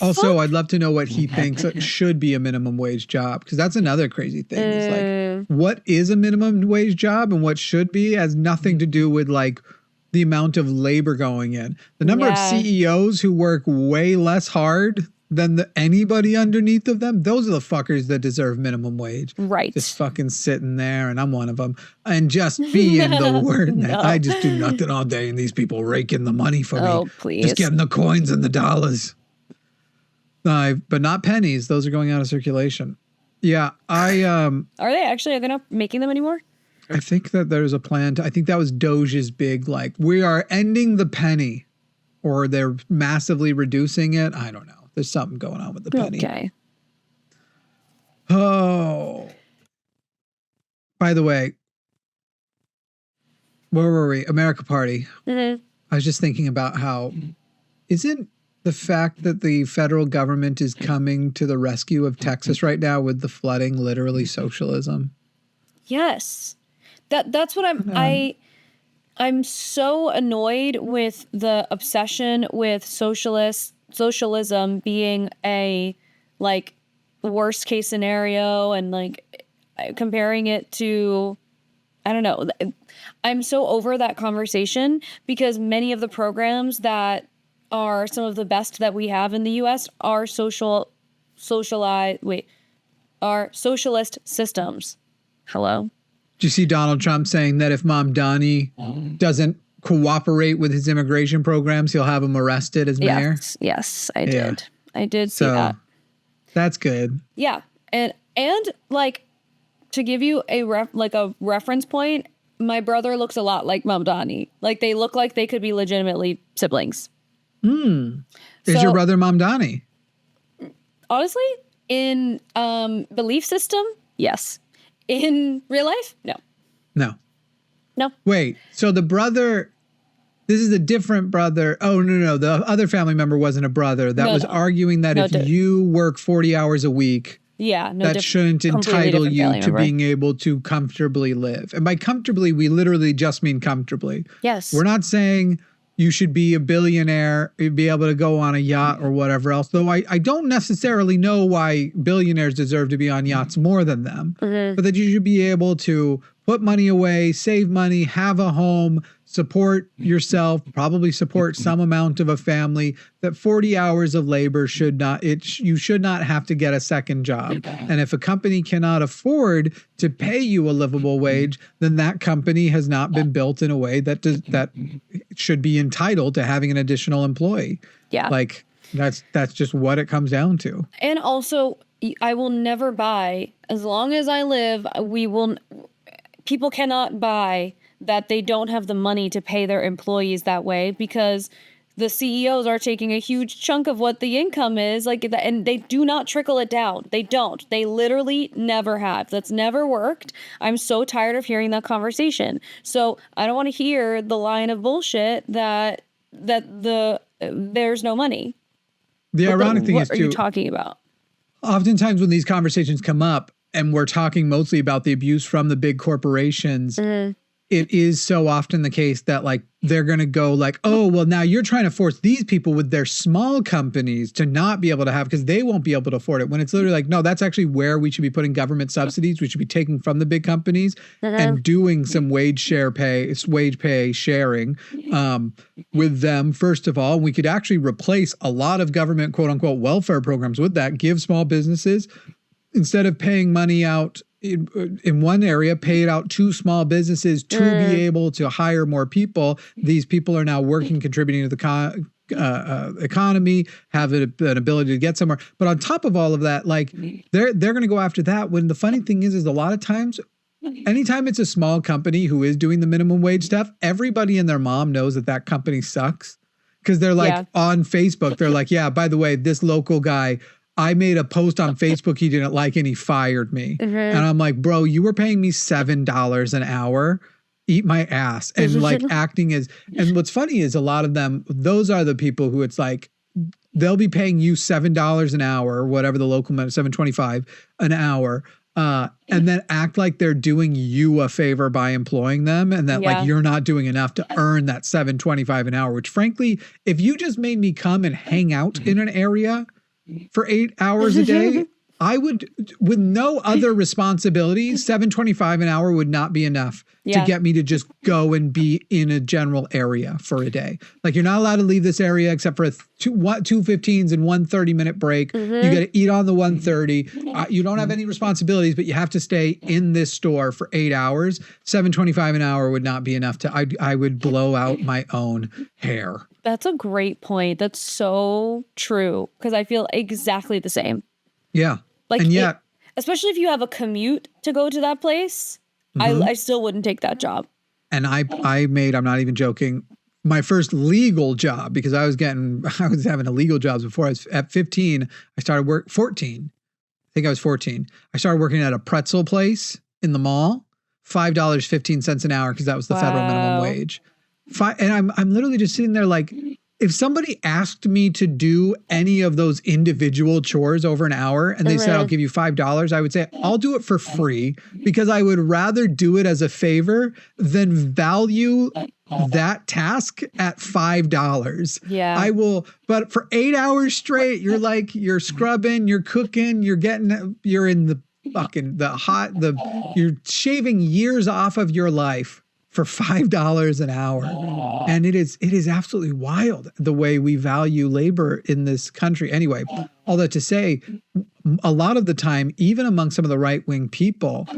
Also, I'd love to know what he thinks should be a minimum wage job, because that's another crazy thing. It's like, what is a minimum wage job and what should be has nothing to do with like the amount of labor going in. The number of CEOs who work way less hard than anybody underneath of them, those are the fuckers that deserve minimum wage.
Right.
Just fucking sitting there, and I'm one of them, and just being the word that I just do nothing all day, and these people raking the money for me.
Oh, please.
Just getting the coins and the dollars. But not pennies. Those are going out of circulation. Yeah,
Are they actually? Are they not making them anymore?
I think that there's a plan I think that was Doge's big, like, we are ending the penny, or they're massively reducing it. I don't know. There's something going on with the penny.
Okay.
Oh. By the way, where were we? America Party. Mm-hmm. I was just thinking about how isn't the fact that the federal government is coming to the rescue of Texas right now with the flooding literally socialism?
Yes. That's what I'm so annoyed with the obsession with socialism being a like worst case scenario, and like comparing it to, I don't know. I'm so over that conversation because many of the programs that are some of the best that we have in the US are are socialist systems. Hello?
Did you see Donald Trump saying that if Mom Donnie doesn't cooperate with his immigration programs, he'll have him arrested as mayor?
Yes, I did. I did see that.
That's good.
Yeah. And like, to give you a reference point, my brother looks a lot like Mom Donnie. Like, they look like they could be legitimately siblings.
Is your brother Mom Donnie?
Honestly, in belief system, yes. In real life, no.
Wait, so the brother This is a different brother. Oh, no. The other family member wasn't a brother. That was arguing that if you work 40 hours a week, that shouldn't entitle you to being able to comfortably live. And by comfortably, we literally just mean comfortably.
Yes.
We're not saying you should be a billionaire, be able to go on a yacht or whatever else. Though I don't necessarily know why billionaires deserve to be on yachts more than them. But that you should be able to put money away, save money, have a home, support yourself, probably support some amount of a family, that 40 hours of labor you should not have to get a second job. And if a company cannot afford to pay you a livable wage, then that company has not been built in a way that should be entitled to having an additional employee.
Yeah.
Like that's just what it comes down to.
And also, I will never buy, as long as I live, people cannot buy that they don't have the money to pay their employees that way, because the CEOs are taking a huge chunk of what the income is, and they do not trickle it down. They don't. They literally never have. That's never worked. I'm so tired of hearing that conversation. So I don't want to hear the line of bullshit that there's no money.
The ironic thing is,
what are you talking about?
Oftentimes when these conversations come up, and we're talking mostly about the abuse from the big corporations, it is so often the case that like they're going to go like, oh, well, now you're trying to force these people with their small companies to not be able to have, because they won't be able to afford it. When it's literally like, no, that's actually where we should be putting government subsidies. We should be taking from the big companies and doing some wage pay sharing with them. First of all, we could actually replace a lot of government quote unquote welfare programs with that. Give small businesses, instead of paying money out in one area, pay it out to small businesses to be able to hire more people. These people are now working, contributing to the economy, have an ability to get somewhere. But on top of all of that, like they're going to go after that. When the funny thing is a lot of times, anytime it's a small company who is doing the minimum wage stuff, everybody and their mom knows that company sucks, because they're like on Facebook, they're like, yeah, by the way, this local guy, I made a post on Facebook he didn't like and he fired me. And I'm like, bro, you were paying me $7 an hour. Eat my ass. And like acting as, and what's funny is a lot of them, those are the people who it's like, they'll be paying you $7 an hour, or whatever the local amount, $7.25 an hour. And then act like they're doing you a favor by employing them, and that like you're not doing enough to earn that $7.25 an hour, which frankly, if you just made me come and hang out in an area for 8 hours a day, I would, with no other responsibilities, $7.25 an hour would not be enough to get me to just go and be in a general area for a day. Like, you're not allowed to leave this area except for two 15s and 1 30-minute break. You got to eat on the 1:30. You don't have any responsibilities, but you have to stay in this store for 8 hours. $7.25 an hour would not be enough I would blow out my own hair.
That's a great point. That's so true, because I feel exactly the same.
Yeah.
Like,
and yet,
especially if you have a commute to go to that place, I still wouldn't take that job. And
I made, I'm not even joking, my first legal job, because I was having illegal jobs before. I was at 15. I started 14. I think I was 14. I started working at a pretzel place in the mall, $5.15 an hour, because that was the federal minimum wage. And I'm literally just sitting there like, if somebody asked me to do any of those individual chores over an hour and they said, I'll give you $5, I would say, I'll do it for free, because I would rather do it as a favor than value that task at $5.
Yeah.
I will, but for 8 hours straight, you're scrubbing, you're cooking, you're in the fucking, you're shaving years off of your life for $5 an hour. And it is absolutely wild the way we value labor in this country. Anyway, all that to say, a lot of the time, even among some of the right-wing people,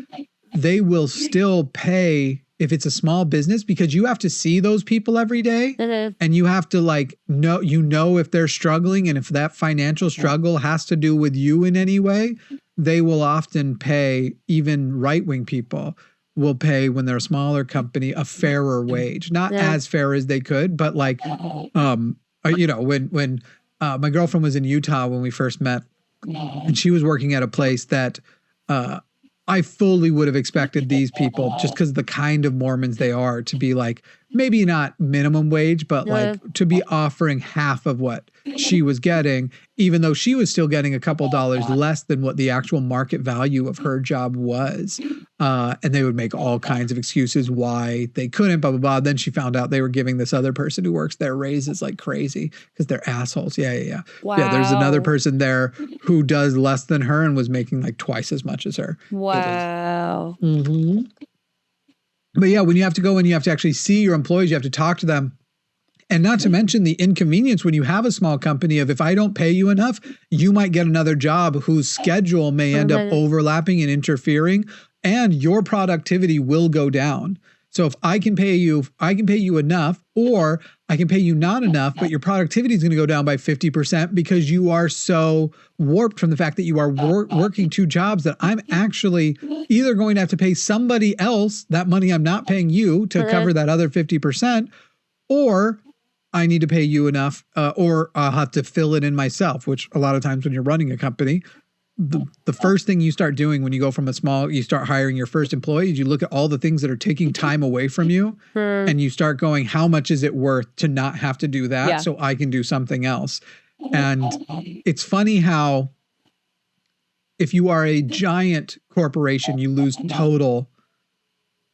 they will still pay if it's a small business, because you have to see those people every day and you have to know if they're struggling, and if that financial struggle has to do with you in any way, they will often pay, even right-wing people will pay, when they're a smaller company, a fairer wage. Not as fair as they could, but like, when my girlfriend was in Utah when we first met, and she was working at a place that I fully would have expected these people, just because the kind of Mormons they are, to be like, maybe not minimum wage, but like to be offering half of what she was getting, even though she was still getting a couple dollars less than what the actual market value of her job was. And they would make all kinds of excuses why they couldn't, blah, blah, blah. Then she found out they were giving this other person who works there raises like crazy because they're assholes. Yeah.
Wow.
Yeah, there's another person there who does less than her and was making like twice as much as her.
Wow.
Mm-hmm. But yeah, when you have to go and you have to actually see your employees, you have to talk to them. And not to mention the inconvenience when you have a small company of, if I don't pay you enough, you might get another job whose schedule may end up overlapping and interfering, and your productivity will go down. So if I can pay you enough, or I can pay you not enough, but your productivity is going to go down by 50% because you are so warped from the fact that you are working two jobs that I'm actually either going to have to pay somebody else that money I'm not paying you to cover that other 50%, or I need to pay you enough, or I'll have to fill it in myself, which a lot of times when you're running a company, the first thing you start doing when you go from you start hiring your first employees, you look at all the things that are taking time away from you and you start going, how much is it worth to not have to do that so I can do something else? And it's funny how if you are a giant corporation, you lose total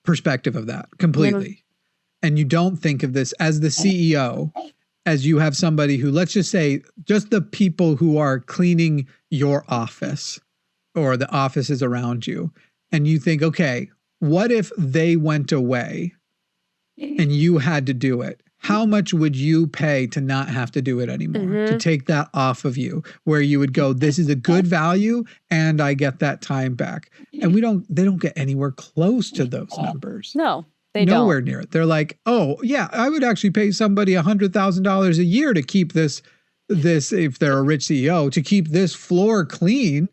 perspective of that completely. And you don't think of this as the CEO, as you have somebody who, let's just say, just the people who are cleaning your office or the offices around you. And you think, okay, what if they went away and you had to do it? How much would you pay to not have to do it anymore? To take that off of you, where you would go, this is a good value and I get that time back. And they don't get anywhere close to those numbers.
No.
Nowhere near it. They're like, oh yeah, I would actually pay somebody $100,000 a year to keep this, if they're a rich CEO, to keep this floor clean.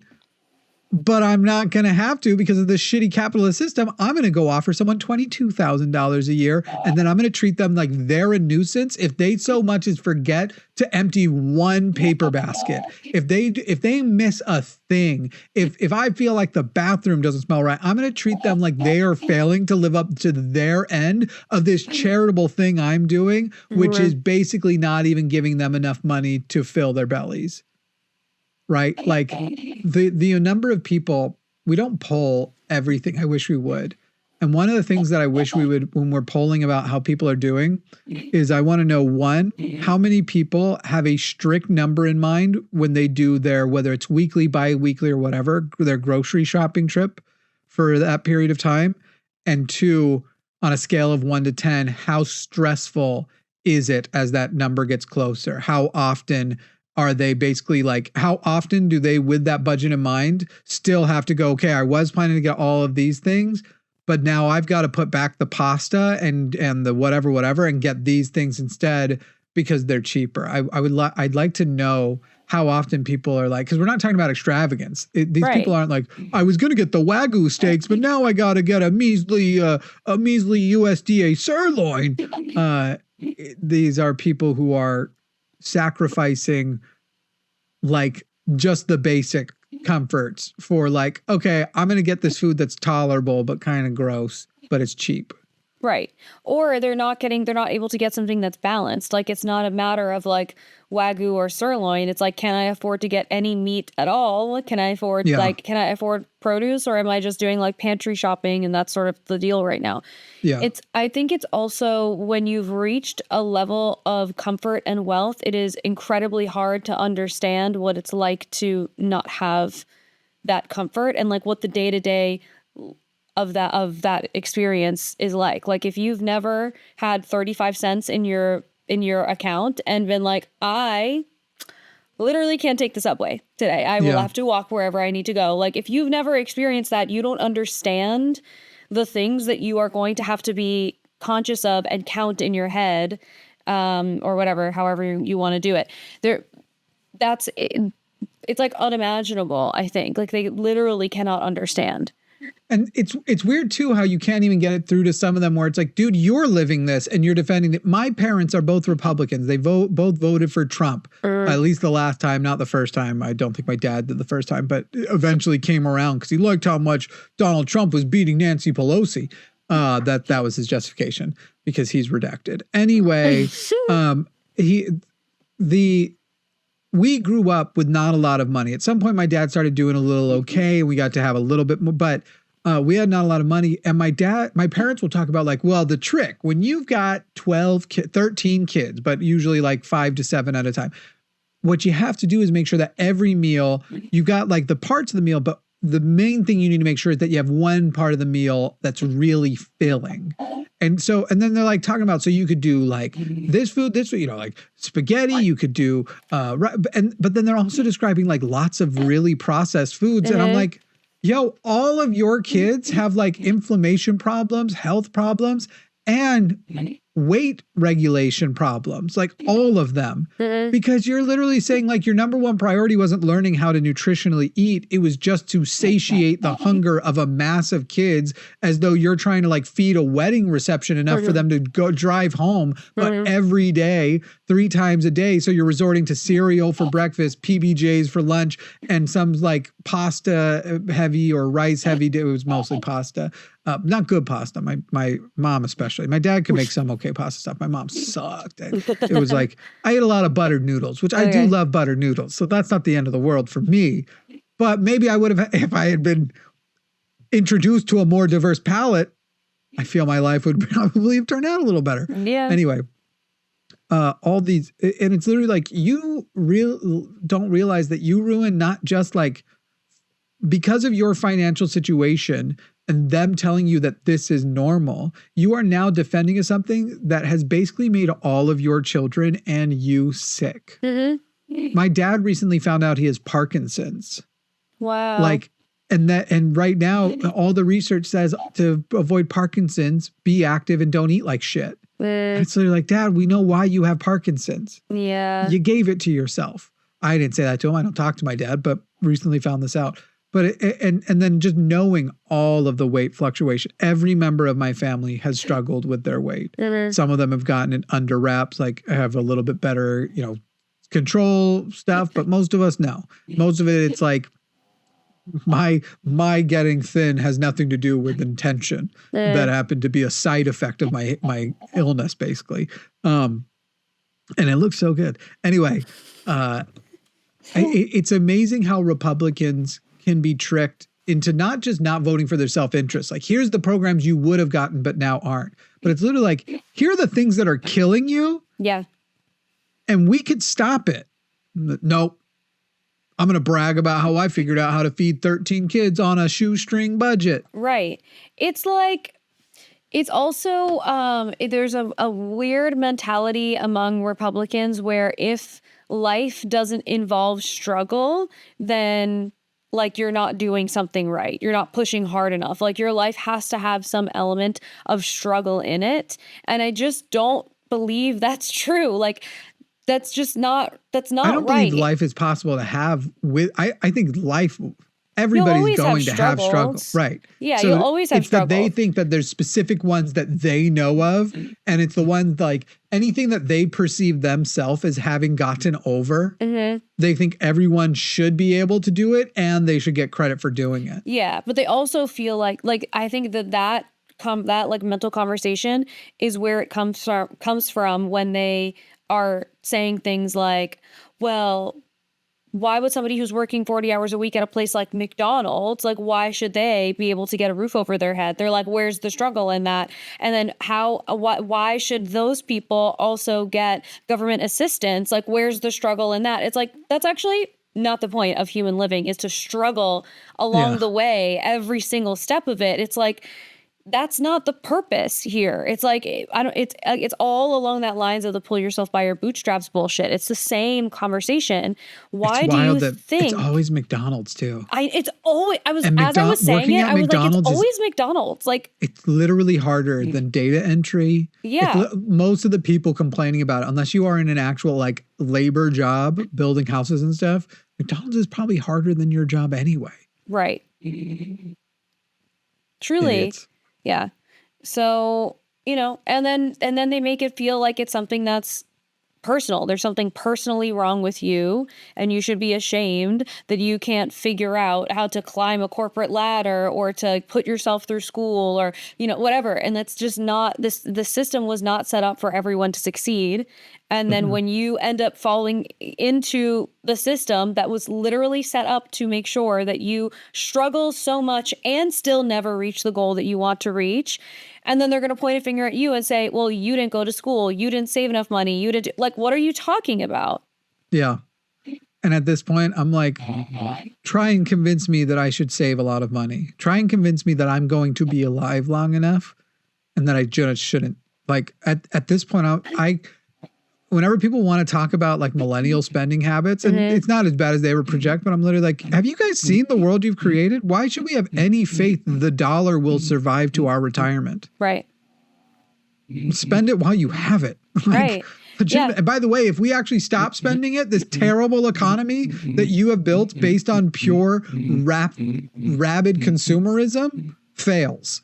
But I'm not going to have to because of this shitty capitalist system. I'm going to go offer someone $22,000 a year, and then I'm going to treat them like they're a nuisance if they so much as forget to empty one paper basket. If they miss a thing, if I feel like the bathroom doesn't smell right, I'm going to treat them like they are failing to live up to their end of this charitable thing I'm doing, which is basically not even giving them enough money to fill their bellies. Right? Like the number of people, we don't poll everything. I wish we would. And one of the things that I wish we would, when we're polling about how people are doing, is I want to know, one, how many people have a strict number in mind when they do their, whether it's weekly, bi-weekly or whatever, their grocery shopping trip for that period of time. And two, on a scale of 1 to 10, how stressful is it as that number gets closer? How often are they basically like, how often do they, with that budget in mind, still have to go, okay, I was planning to get all of these things, but now I've got to put back the pasta and the whatever and get these things instead because they're cheaper. I'd like to know how often people are like, because we're not talking about extravagance. These people aren't like, I was going to get the Wagyu steaks, but now I got to get a measly USDA sirloin. These are people who are sacrificing like just the basic comforts for like, okay, I'm going to get this food that's tolerable, but kind of gross, but it's cheap.
Right. Or they're not able to get something that's balanced. Like, it's not a matter of like Wagyu or sirloin. It's like, can I afford to get any meat at all? Can I afford can I afford produce, or am I just doing like pantry shopping? And that's sort of the deal right now. Yeah. I think it's also when you've reached a level of comfort and wealth, it is incredibly hard to understand what it's like to not have that comfort and like what the day-to-day of that experience is like. Like, if you've never had 35 cents in your account and been like, I literally can't take the subway today, I will have to walk wherever I need to go. Like, if you've never experienced that, you don't understand the things that you are going to have to be conscious of and count in your head, or whatever, however you want to do it. It's like unimaginable, I think. Like, they literally cannot understand.
And it's weird too how you can't even get it through to some of them where it's like, dude, you're living this and you're defending it. My parents are both Republicans. They both voted for Trump, at least the last time, not the first time. I don't think my dad did the first time, but eventually came around because he liked how much Donald Trump was beating Nancy Pelosi. That was his justification because he's redacted. Anyway, we grew up with not a lot of money. At some point, my dad started doing a little okay. We got to have a little bit more, but we had not a lot of money. And my parents will talk about like, well, the trick when you've got 13 kids, but usually like 5 to 7 at a time, what you have to do is make sure that every meal, you got like the parts of the meal, but the main thing you need to make sure is that you have one part of the meal that's really filling. And then they're like talking about, so you could do like this food, like spaghetti, you could do, but then they're also describing like lots of really processed foods. And I'm like, yo, all of your kids have like inflammation problems, health problems, and weight regulation problems, like all of them, because you're literally saying like your number one priority wasn't learning how to nutritionally eat. It was just to satiate the hunger of a mass of kids, as though you're trying to like feed a wedding reception enough for them to go drive home, but every day, 3 times a day. So you're resorting to cereal for breakfast, PBJs for lunch, and some like pasta heavy or rice heavy. It was mostly pasta. Not good pasta. My mom especially. My dad could make some okay pasta stuff. My mom sucked. And it was like, I ate a lot of buttered noodles, which I do love buttered noodles. So that's not the end of the world for me. But maybe I would have, if I had been introduced to a more diverse palate, I feel my life would probably have turned out a little better.
Yeah.
Anyway, all these, and it's literally like, you don't realize that you ruin not just like, because of your financial situation and them telling you that this is normal, you are now defending something that has basically made all of your children and you sick. My dad recently found out he has Parkinson's.
Wow.
Like, and right now, all the research says to avoid Parkinson's, be active and don't eat like shit. And it's literally like, Dad, we know why you have Parkinson's.
Yeah.
You gave it to yourself. I didn't say that to him. I don't talk to my dad, but recently found this out. But and then just knowing all of the weight fluctuation, every member of my family has struggled with their weight. Some of them have gotten it under wraps, like have a little bit better, control stuff. But most of us, no. Most of it, it's like my getting thin has nothing to do with intention. That happened to be a side effect of my illness, basically. And it looks so good. Anyway, it's amazing how Republicans can be tricked into not just not voting for their self-interest. Like, here's the programs you would have gotten, but now aren't. But it's literally like, here are the things that are killing you.
Yeah.
And we could stop it. Nope. I'm going to brag about how I figured out how to feed 13 kids on a shoestring budget.
Right. It's like, it's also, there's a weird mentality among Republicans where if life doesn't involve struggle, then like you're not doing something right. You're not pushing hard enough. Like your life has to have some element of struggle in it. And I just don't believe that's true. Like that's not right.
I don't believe life is possible to have with, I think life, everybody's going to have struggle. Right.
Yeah, so you'll always have struggle.
That they think that there's specific ones that they know of. And it's the ones like anything that they perceive themselves as having gotten over. They think everyone should be able to do it and they should get credit for doing it.
Yeah. But they also feel like I think that like mental conversation is where it comes from when they are saying things like, well, why would somebody who's working 40 hours a week at a place like McDonald's, like, why should they be able to get a roof over their head? They're like, where's the struggle in that? And then why should those people also get government assistance? Like, where's the struggle in that? It's like, that's actually not the point of human living, is to struggle along the way, every single step of it. It's like, that's not the purpose here. It's like, it's all along that lines of the pull yourself by your bootstraps bullshit. It's the same conversation. Why do you think
it's always McDonald's too?
I was saying it, I was like, it's always McDonald's. Like,
it's literally harder than data entry.
Yeah.
Most of the people complaining about it, unless you are in an actual like labor job, building houses and stuff, McDonald's is probably harder than your job anyway.
Right. Truly.
Idiots.
Yeah. So, and then they make it feel like it's something that's personal. There's something personally wrong with you, and you should be ashamed that you can't figure out how to climb a corporate ladder or to put yourself through school or, whatever. And that's just not the system was not set up for everyone to succeed. And then when you end up falling into the system that was literally set up to make sure that you struggle so much and still never reach the goal that you want to reach. And then they're going to point a finger at you and say, well, you didn't go to school. You didn't save enough money. You didn't what are you talking about?
Yeah. And at this point, I'm like, try and convince me that I should save a lot of money. Try and convince me that I'm going to be alive long enough and that I just shouldn't. Like at this point, I whenever people want to talk about like millennial spending habits, and it's not as bad as they ever project, but I'm literally like, have you guys seen the world you've created? Why should we have any faith the dollar will survive to our retirement?
Right.
Spend it while you have it.
Right.
Yeah. And by the way, if we actually stop spending it, this terrible economy that you have built based on pure rabid consumerism fails.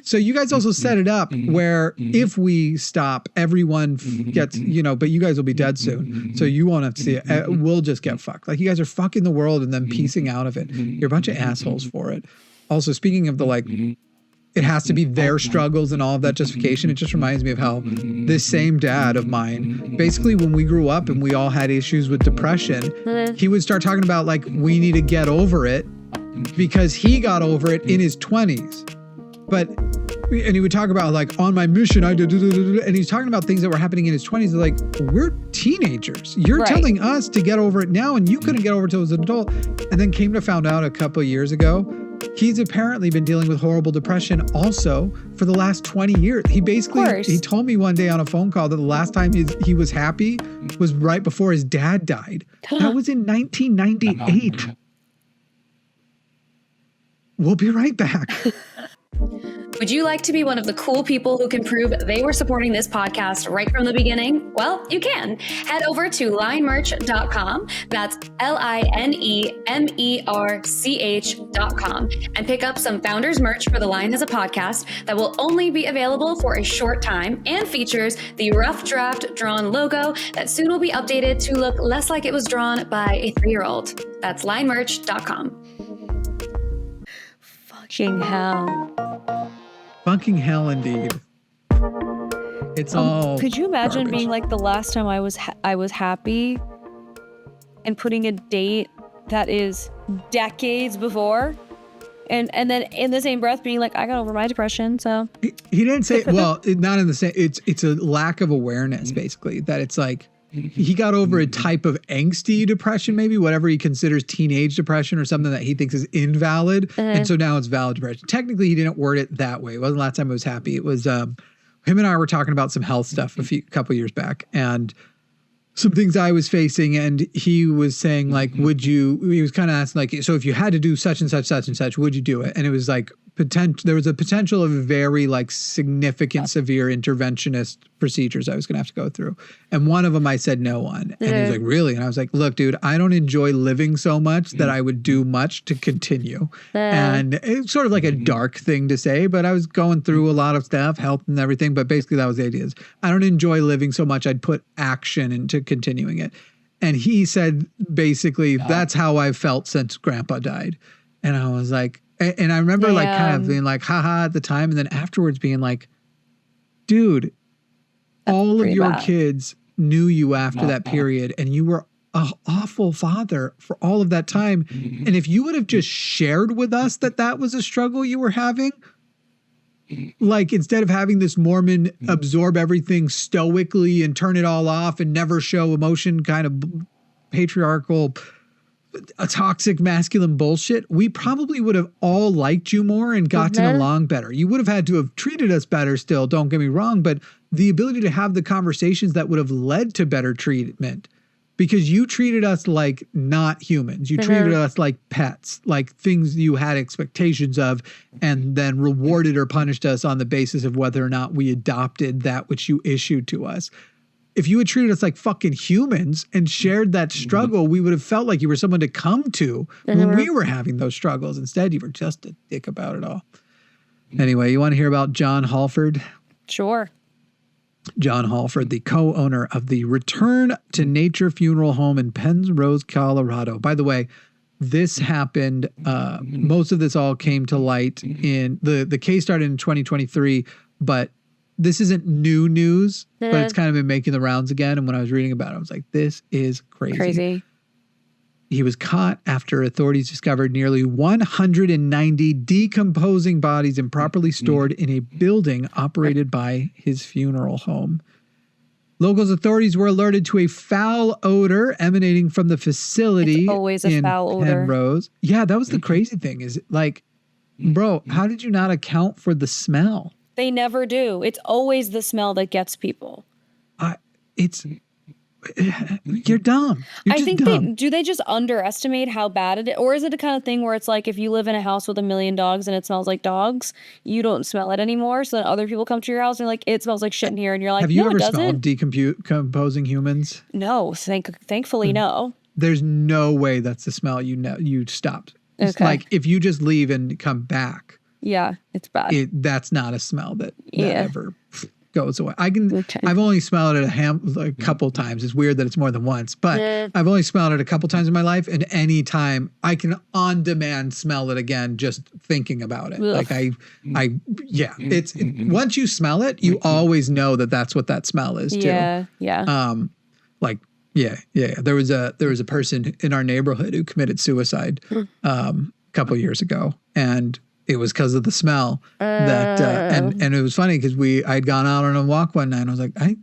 So you guys also set it up where if we stop, everyone gets, but you guys will be dead soon. So you won't have to see it. We'll just get fucked. Like you guys are fucking the world and then piecing out of it. You're a bunch of assholes for it. Also, speaking of the it has to be their struggles and all of that justification. It just reminds me of how this same dad of mine, basically when we grew up and we all had issues with depression, he would start talking about we need to get over it because he got over it in his 20s. And he would talk about on my mission, I did, and he's talking about things that were happening in his 20s. Like, we're teenagers. You're telling us to get over it now, and you couldn't get over it till as an adult. And then came to find out a couple of years ago, he's apparently been dealing with horrible depression also for the last 20 years. He basically, he told me one day on a phone call that the last time he was happy was right before his dad died. That was in 1998. We'll be right back.
Would you like to be one of the cool people who can prove they were supporting this podcast right from the beginning? Well, you can. Head over to linemerch.com. That's linemerch.com and pick up some Founders merch for The Line as a podcast that will only be available for a short time and features the rough draft drawn logo that soon will be updated to look less like it was drawn by a 3-year-old. That's linemerch.com.
Fucking hell.
Fucking hell, indeed. It's all.
Could you imagine
garbage.
being like the last time I was happy, and putting a date that is decades before, and then in the same breath being like, I got over my depression. So
he didn't say. Well, not in the same. It's a lack of awareness, basically. That it's like he got over a type of angsty depression, maybe whatever he considers teenage depression or something that he thinks is invalid. And so now it's valid depression. Technically, he didn't word it that way. It wasn't the last time I was happy. It was him and I were talking about some health stuff a couple years back and some things I was facing. And he was saying he was kind of asking so if you had to do such and such, would you do it? And it was there was a potential of very significant, severe interventionist procedures I was going to have to go through. And one of them I said no on. And he was like, really? And I was like, look, dude, I don't enjoy living so much that I would do much to continue. And it's sort of like a dark thing to say, but I was going through a lot of stuff, health and everything. But basically that was the idea. I don't enjoy living so much I'd put action into continuing it. And he said, basically, that's how I've felt since Grandpa died. And I was like, and I remember kind of being haha at the time. And then afterwards being like, dude, all of your kids knew you after that period. And you were an awful father for all of that time. And if you would have just shared with us that was a struggle you were having, instead of having this Mormon absorb everything stoically and turn it all off and never show emotion, kind of patriarchal, a toxic masculine bullshit, we probably would have all liked you more and gotten along better. You would have had to have treated us better still, don't get me wrong, but the ability to have the conversations that would have led to better treatment, because you treated us like not humans. You treated us like pets, like things you had expectations of, and then rewarded or punished us on the basis of whether or not we adopted that which you issued to us. If you had treated us like fucking humans and shared that struggle, we would have felt like you were someone to come to when we were having those struggles. Instead, you were just a dick about it all. Anyway, you want to hear about John Halford?
Sure.
John Halford, the co-owner of the Return to Nature Funeral Home in Penrose, Colorado. By the way, this happened, most of this all came to light in, the case started in 2023, but this isn't new news, but it's kind of been making the rounds again. And when I was reading about it, I was like, this is crazy. He was caught after authorities discovered nearly 190 decomposing bodies improperly stored in a building operated by his funeral home. Local authorities were alerted to a foul odor emanating from the facility.
It's always a foul odor.
Penrose. Yeah, that was the crazy thing is like, bro, how did you not account for the smell?
They never do. It's always the smell that gets people.
You're dumb.
I think do they just underestimate how bad it is? Or is it the kind of thing where it's like if you live in a house with 1 million dogs and it smells like dogs, you don't smell it anymore. So then other people come to your house and they're like, it smells like shit in here. And you're like,
have you ever smelled decomposing humans?
No, thankfully no.
There's no way that's the smell you stopped. It's like if you just leave and come back.
Yeah, it's bad.
That's not a smell that ever goes away. I've only smelled it a couple times. It's weird that it's more than once, but I've only smelled it a couple times in my life, and any time I can on demand smell it again just thinking about it. Ugh. Like it's once you smell it, you always know that that's what that smell is too.
Yeah.
There was a person in our neighborhood who committed suicide a couple years ago, and it was because of the smell that, and it was funny because I'd gone out on a walk one night and I was like, I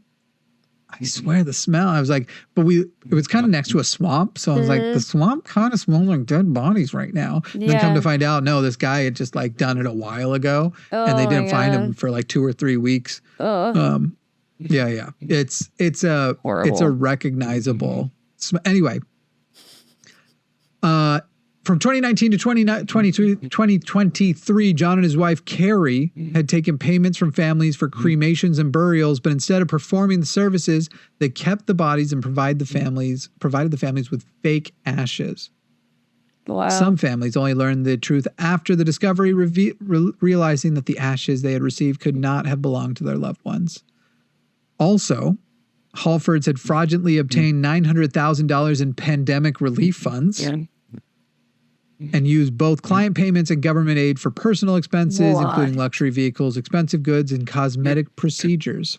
swear the smell. I was like, it was kind of next to a swamp. So I was like, the swamp kind of smells like dead bodies right now. Yeah. Then come to find out, no, this guy had just like done it a while ago and they didn't find him for like 2 or 3 weeks. Yeah. It's a recognizable smell. Anyway, from 2019 to 2023, John and his wife, Carrie, had taken payments from families for cremations and burials, but instead of performing the services, they kept the bodies and provided the families with fake ashes.
Wow.
Some families only learned the truth after the discovery, realizing that the ashes they had received could not have belonged to their loved ones. Also, Halfords had fraudulently obtained $900,000 in pandemic relief funds. And used both client payments and government aid for personal expenses, including luxury vehicles, expensive goods, and cosmetic procedures.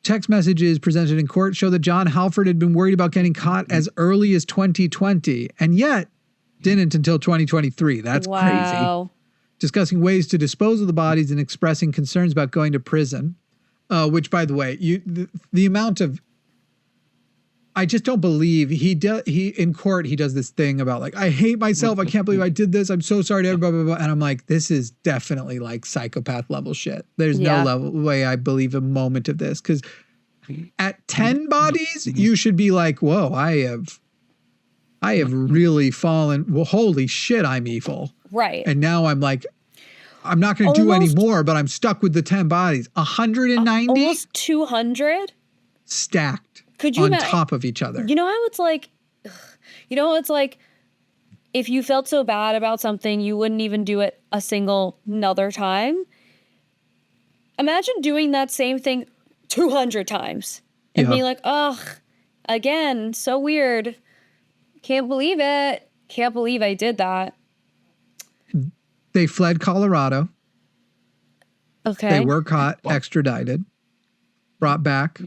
Text messages presented in court show that John Halford had been worried about getting caught as early as 2020, and yet didn't until 2023. That's crazy. Discussing ways to dispose of the bodies and expressing concerns about going to prison, which, by the way, the amount of... I just don't believe he in court, he does this thing about like, I hate myself. I can't believe I did this. I'm so sorry to everybody. Blah, blah, blah. And I'm like, this is definitely like psychopath level shit. There's no way I believe a moment of this. Cause at 10 bodies, you should be like, whoa, I have really fallen. Well, holy shit, I'm evil.
Right.
And now I'm like, I'm not going to do any more, but I'm stuck with the 10 bodies. 190?
Almost 200?
Stacked.
Could you
on top of each other?
You know how it's like, if you felt so bad about something, you wouldn't even do it a single another time. Imagine doing that same thing 200 times and being like, ugh, again, so weird. Can't believe it. Can't believe I did that.
They fled Colorado.
Okay.
They were caught, extradited, brought back.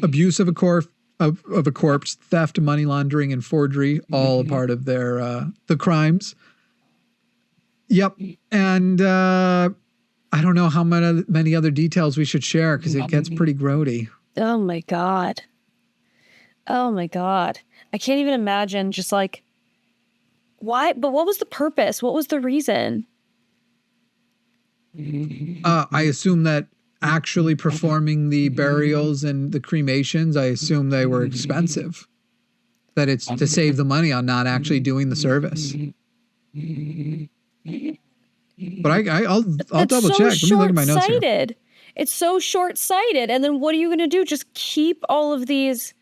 Abuse of a corpse, theft, money laundering, and forgery, all a part of their the crimes. Yep, and I don't know how many other details we should share because it gets pretty grody.
Oh my god! I can't even imagine. Just like why? But what was the purpose? What was the reason?
I assume that. Actually performing the burials and the cremations, I assume they were expensive. That it's to save the money on not actually doing the service. But I'll double check. Let me look at my notes here.
It's so short-sighted. And then what are you going to do? Just keep all of these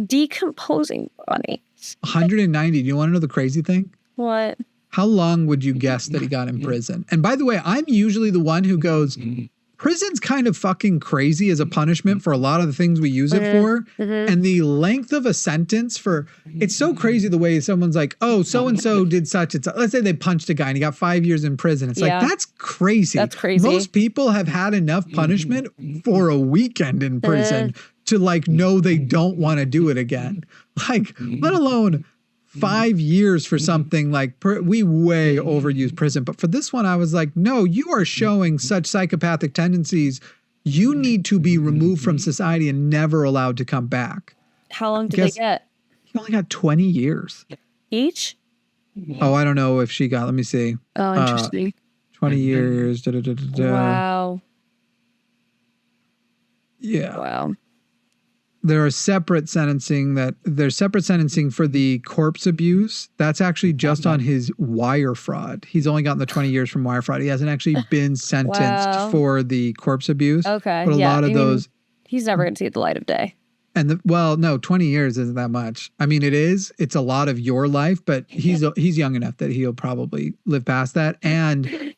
decomposing bodies.
190. Do you want to know the crazy thing?
What?
How long would you guess that he got in prison? And by the way, I'm usually the one who goes, prison's kind of fucking crazy as a punishment for a lot of the things we use it for. And the length of a sentence for, it's so crazy the way someone's like, oh, so-and-so did such and such. Let's say they punched a guy and he got 5 years in prison. It's like, that's crazy.
That's crazy.
Most people have had enough punishment for a weekend in prison to like know they don't want to do it again. Like, let alone 5 years for something like we way overuse prison. But for this one, I was like, no, you are showing such psychopathic tendencies. You need to be removed from society and never allowed to come back.
How long did they get?
He only got 20 years.
Each?
Oh, I don't know if she got, let me see.
Oh, interesting.
20 years.
Wow.
Yeah.
Wow.
There's separate sentencing for the corpse abuse. That's actually just on his wire fraud. He's only gotten the 20 years from wire fraud. He hasn't actually been sentenced for the corpse abuse.
Okay.
But a lot of those.
He's never going to see the light of day.
And no, 20 years isn't that much. I mean, it is. It's a lot of your life, but he's young enough that he'll probably live past that. And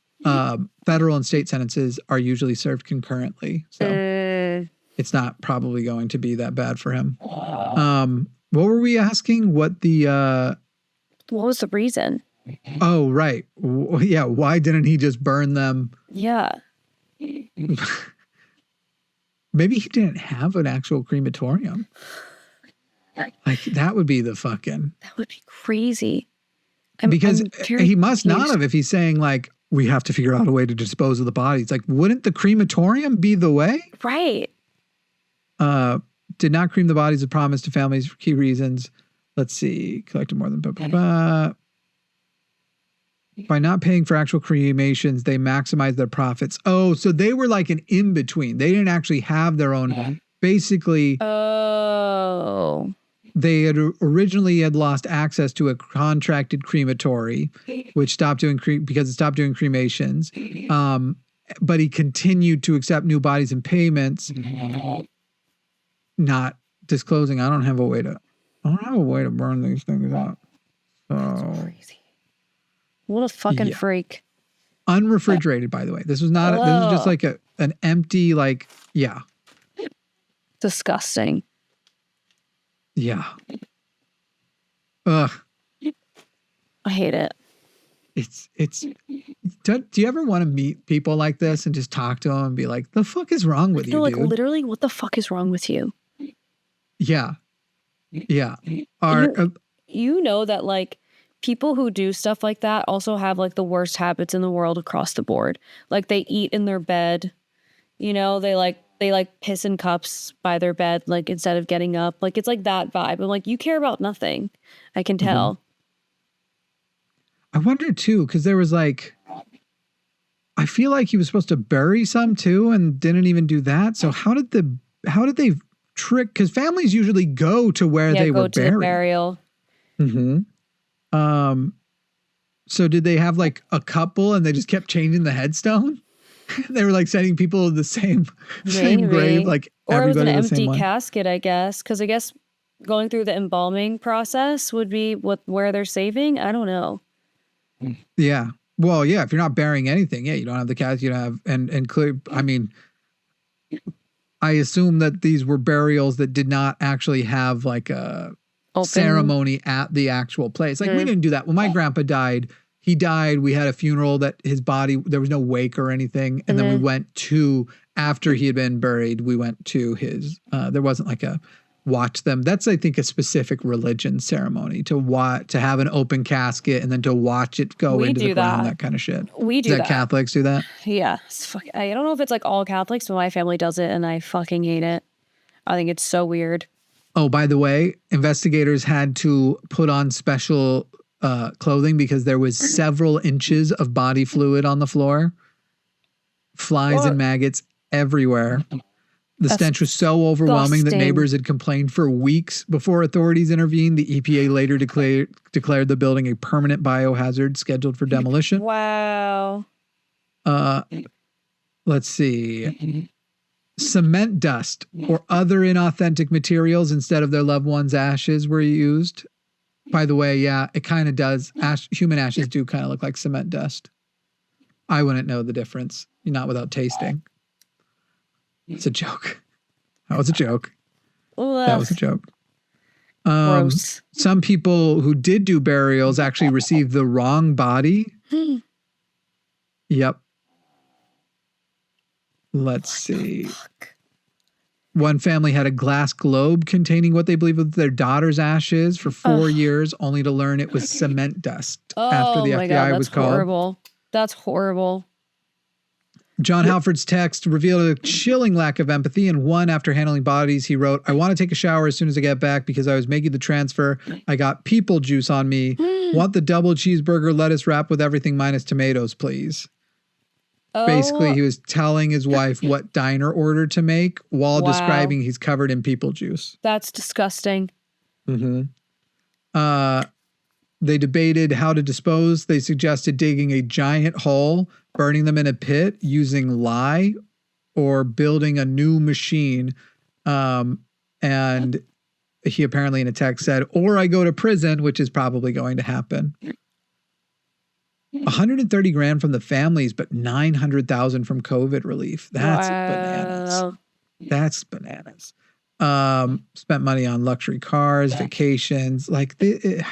federal and state sentences are usually served concurrently. So. It's not probably going to be that bad for him. What were we asking? What
was the reason?
Oh, right. Yeah. Why didn't he just burn them?
Yeah.
Maybe he didn't have an actual crematorium. Like that would be the fucking.
That would be crazy.
Because he must not have if he's saying like, we have to figure out a way to dispose of the bodies. Like, wouldn't the crematorium be the way?
Right.
Did not cremate the bodies as promised to families for key reasons. Let's see. Collected more than... By not paying for actual cremations, they maximized their profits. Oh, so they were like an in-between. They didn't actually have their own... Basically...
Oh...
They had originally lost access to a contracted crematory, which stopped doing because it stopped doing cremations. But he continued to accept new bodies and payments, not disclosing. I don't have a way to burn these things up. So
that's crazy. What a fucking freak.
Unrefrigerated, by the way. This was not. This was just like an empty, like, yeah.
Disgusting.
Yeah. Ugh.
I hate it.
It's. Do you ever want to meet people like this and just talk to them and be like, "The fuck is wrong with you,
like,
dude?
Literally, what the fuck is wrong with you?"
Yeah. Yeah.
You know that like people who do stuff like that also have like the worst habits in the world across the board. Like they eat in their bed. You know, they piss in cups by their bed, like instead of getting up. Like it's like that vibe. I'm like, you care about nothing. I can tell.
I wonder too, because there was like, I feel like he was supposed to bury some too, and didn't even do that. So how did they trick? Because families usually go to where they were buried.
To the burial.
So did they have like a couple and they just kept changing the headstone? They were like sending people to the same grave, like
or it was an
everybody
empty casket, I guess. Because I guess going through the embalming process would be where they're saving. I don't know.
Yeah. Well, yeah. If you're not burying anything, you don't have the casket. You don't have and clear. I mean, I assume that these were burials that did not actually have like a ceremony at the actual place. Like we didn't do that when my grandpa died. He died. We had a funeral that his body, there was no wake or anything. And then we went to, after he had been buried, we went to his, there wasn't like a watch them. That's, I think, a specific religion ceremony to have an open casket and then to watch it go into the ground, that kind of shit.
We do that.
Catholics do that?
Yeah. I don't know if it's like all Catholics, but my family does it and I fucking hate it. I think it's so weird.
Oh, by the way, investigators had to put on special clothing because there was several inches of body fluid on the floor. Flies and maggots everywhere. The stench was so overwhelming that neighbors had complained for weeks before authorities intervened. The EPA later declared the building a permanent biohazard scheduled for demolition.
Wow.
Let's see. Cement dust or other inauthentic materials instead of their loved ones' ashes were used. By the way, yeah, it kind of does. Human ashes do kind of look like cement dust. I wouldn't know the difference. Not without tasting. It's a joke. That was a joke.
Ugh.
That was a joke.
Gross.
Some people who did do burials actually received the wrong body. Yep. Let's see.
Fuck.
One family had a glass globe containing what they believe was their daughter's ashes for 4 years, only to learn it was cement dust after the FBI was called.
Horrible. That's horrible.
John Halford's text revealed a chilling lack of empathy. In one, after handling bodies, he wrote, "I want to take a shower as soon as I get back because I was making the transfer. I got people juice on me. Want the double cheeseburger lettuce wrap with everything minus tomatoes, please." Basically, he was telling his wife what diner order to make while describing he's covered in people juice.
That's disgusting.
Mm-hmm. They debated how to dispose. They suggested digging a giant hole, burning them in a pit, using lye, or building a new machine. And he apparently in a text said, "Or I go to prison," which is probably going to happen. 130 grand from the families, but 900,000 from COVID relief. That's bananas. That's bananas. Spent money on luxury cars, vacations, like the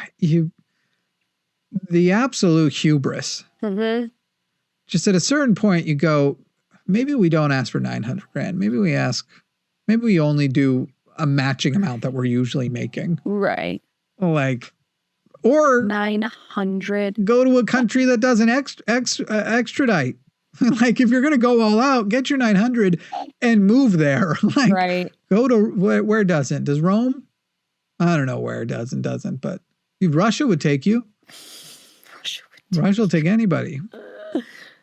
absolute hubris. Mm-hmm. Just at a certain point, you go, maybe we don't ask for 900 grand. Maybe we only do a matching amount that we're usually making.
Right.
Like, or
900.
Go to a country that doesn't extradite. Like, if you're going to go all out, get your 900 and move there. Like,
right.
Go to where doesn't. Does Rome? I don't know where it does and doesn't, but Russia would take you. Russia will take anybody.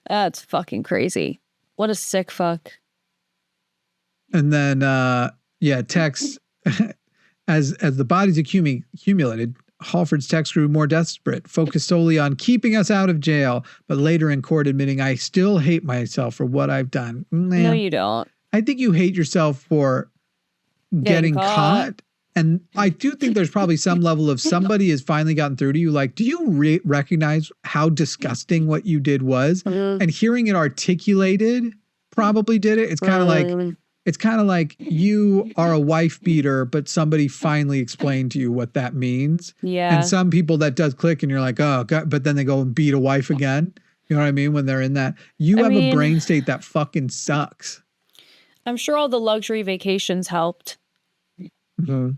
That's fucking crazy. What a sick fuck.
And then, text as the bodies accumulated, Halford's text grew more desperate, focused solely on keeping us out of jail, but later in court admitting, "I still hate myself for what I've done." Man,
no, you don't.
I think you hate yourself for getting caught. And I do think there's probably some level of somebody has finally gotten through to you. Like, do you recognize how disgusting what you did was? Mm-hmm. And hearing it articulated probably did it. It's kind of like you are a wife beater, but somebody finally explained to you what that means. Yeah. And some people that does click and you're like, oh God, but then they go and beat a wife again. You know what I mean? When they're in that, you have a brain state that fucking sucks.
I'm sure all the luxury vacations helped.
Mm-hmm.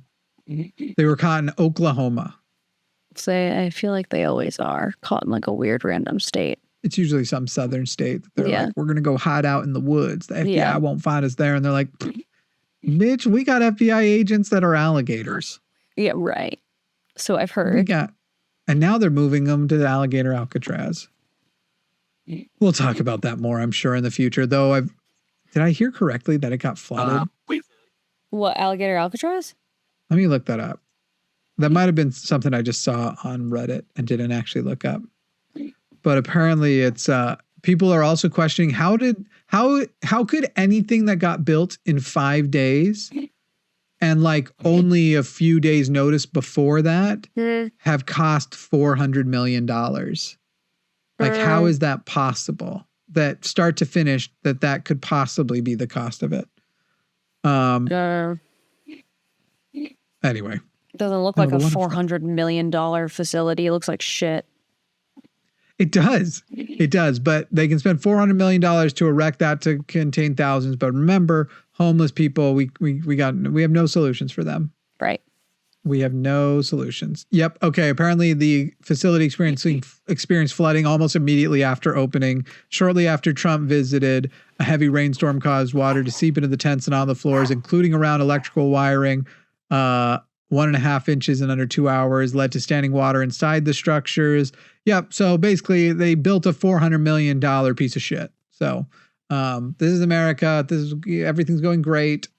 They were caught in Oklahoma.
I feel like they always are caught in like a weird random state.
It's usually some southern state that they're like, we're going to go hide out in the woods. The FBI won't find us there. And they're like, "Bitch, we got FBI agents that are alligators." Yeah,
right. So I've heard.
And now they're moving them to the alligator Alcatraz. We'll talk about that more, I'm sure, in the future. Though, did I hear correctly that it got flooded?
What, alligator Alcatraz?
Let me look that up. That might have been something I just saw on Reddit and didn't actually look up. But apparently it's people are also questioning how could anything that got built in 5 days and like only a few days notice before that have cost $400 million? Like, how is that possible? That start to finish that could possibly be the cost of it. Anyway.
It doesn't look like a $400 million facility. It looks like shit.
It does. It does. But they can spend $400 million to erect that to contain thousands. But remember, homeless people, we have no solutions for them.
Right.
We have no solutions. Yep. Okay. Apparently the facility experienced flooding almost immediately after opening. Shortly after Trump visited, a heavy rainstorm caused water to seep into the tents and on the floors, including around electrical wiring. 1.5 inches in under 2 hours, led to standing water inside the structures. Yep. So basically they built a $400 million piece of shit. So this is America. Everything's going great.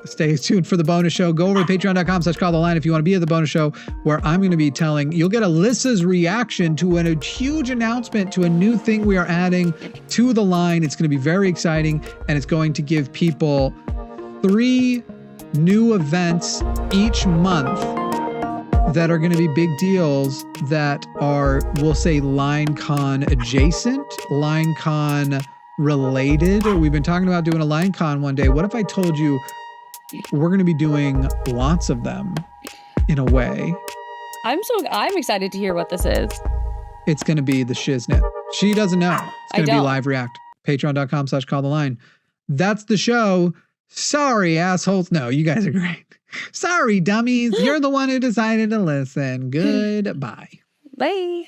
Stay tuned for the bonus show. Go over to patreon.com/calltheline if you want to be at the bonus show, where I'm going to be you'll get Alyssa's reaction to a huge announcement to a new thing we are adding to the line. It's going to be very exciting, and it's going to give people 3 new events each month that are going to be big deals that are, we'll say, line con adjacent, line con related. We've been talking about doing a line con one day. What if I told you we're going to be doing lots of them in a way?
I'm excited to hear what this is.
It's going to be the shiznit. She doesn't know. It's going to be live react. Patreon.com/calltheline. That's the show. Sorry, assholes. No, you guys are great. Sorry, dummies. You're the one who decided to listen. Goodbye.
Bye.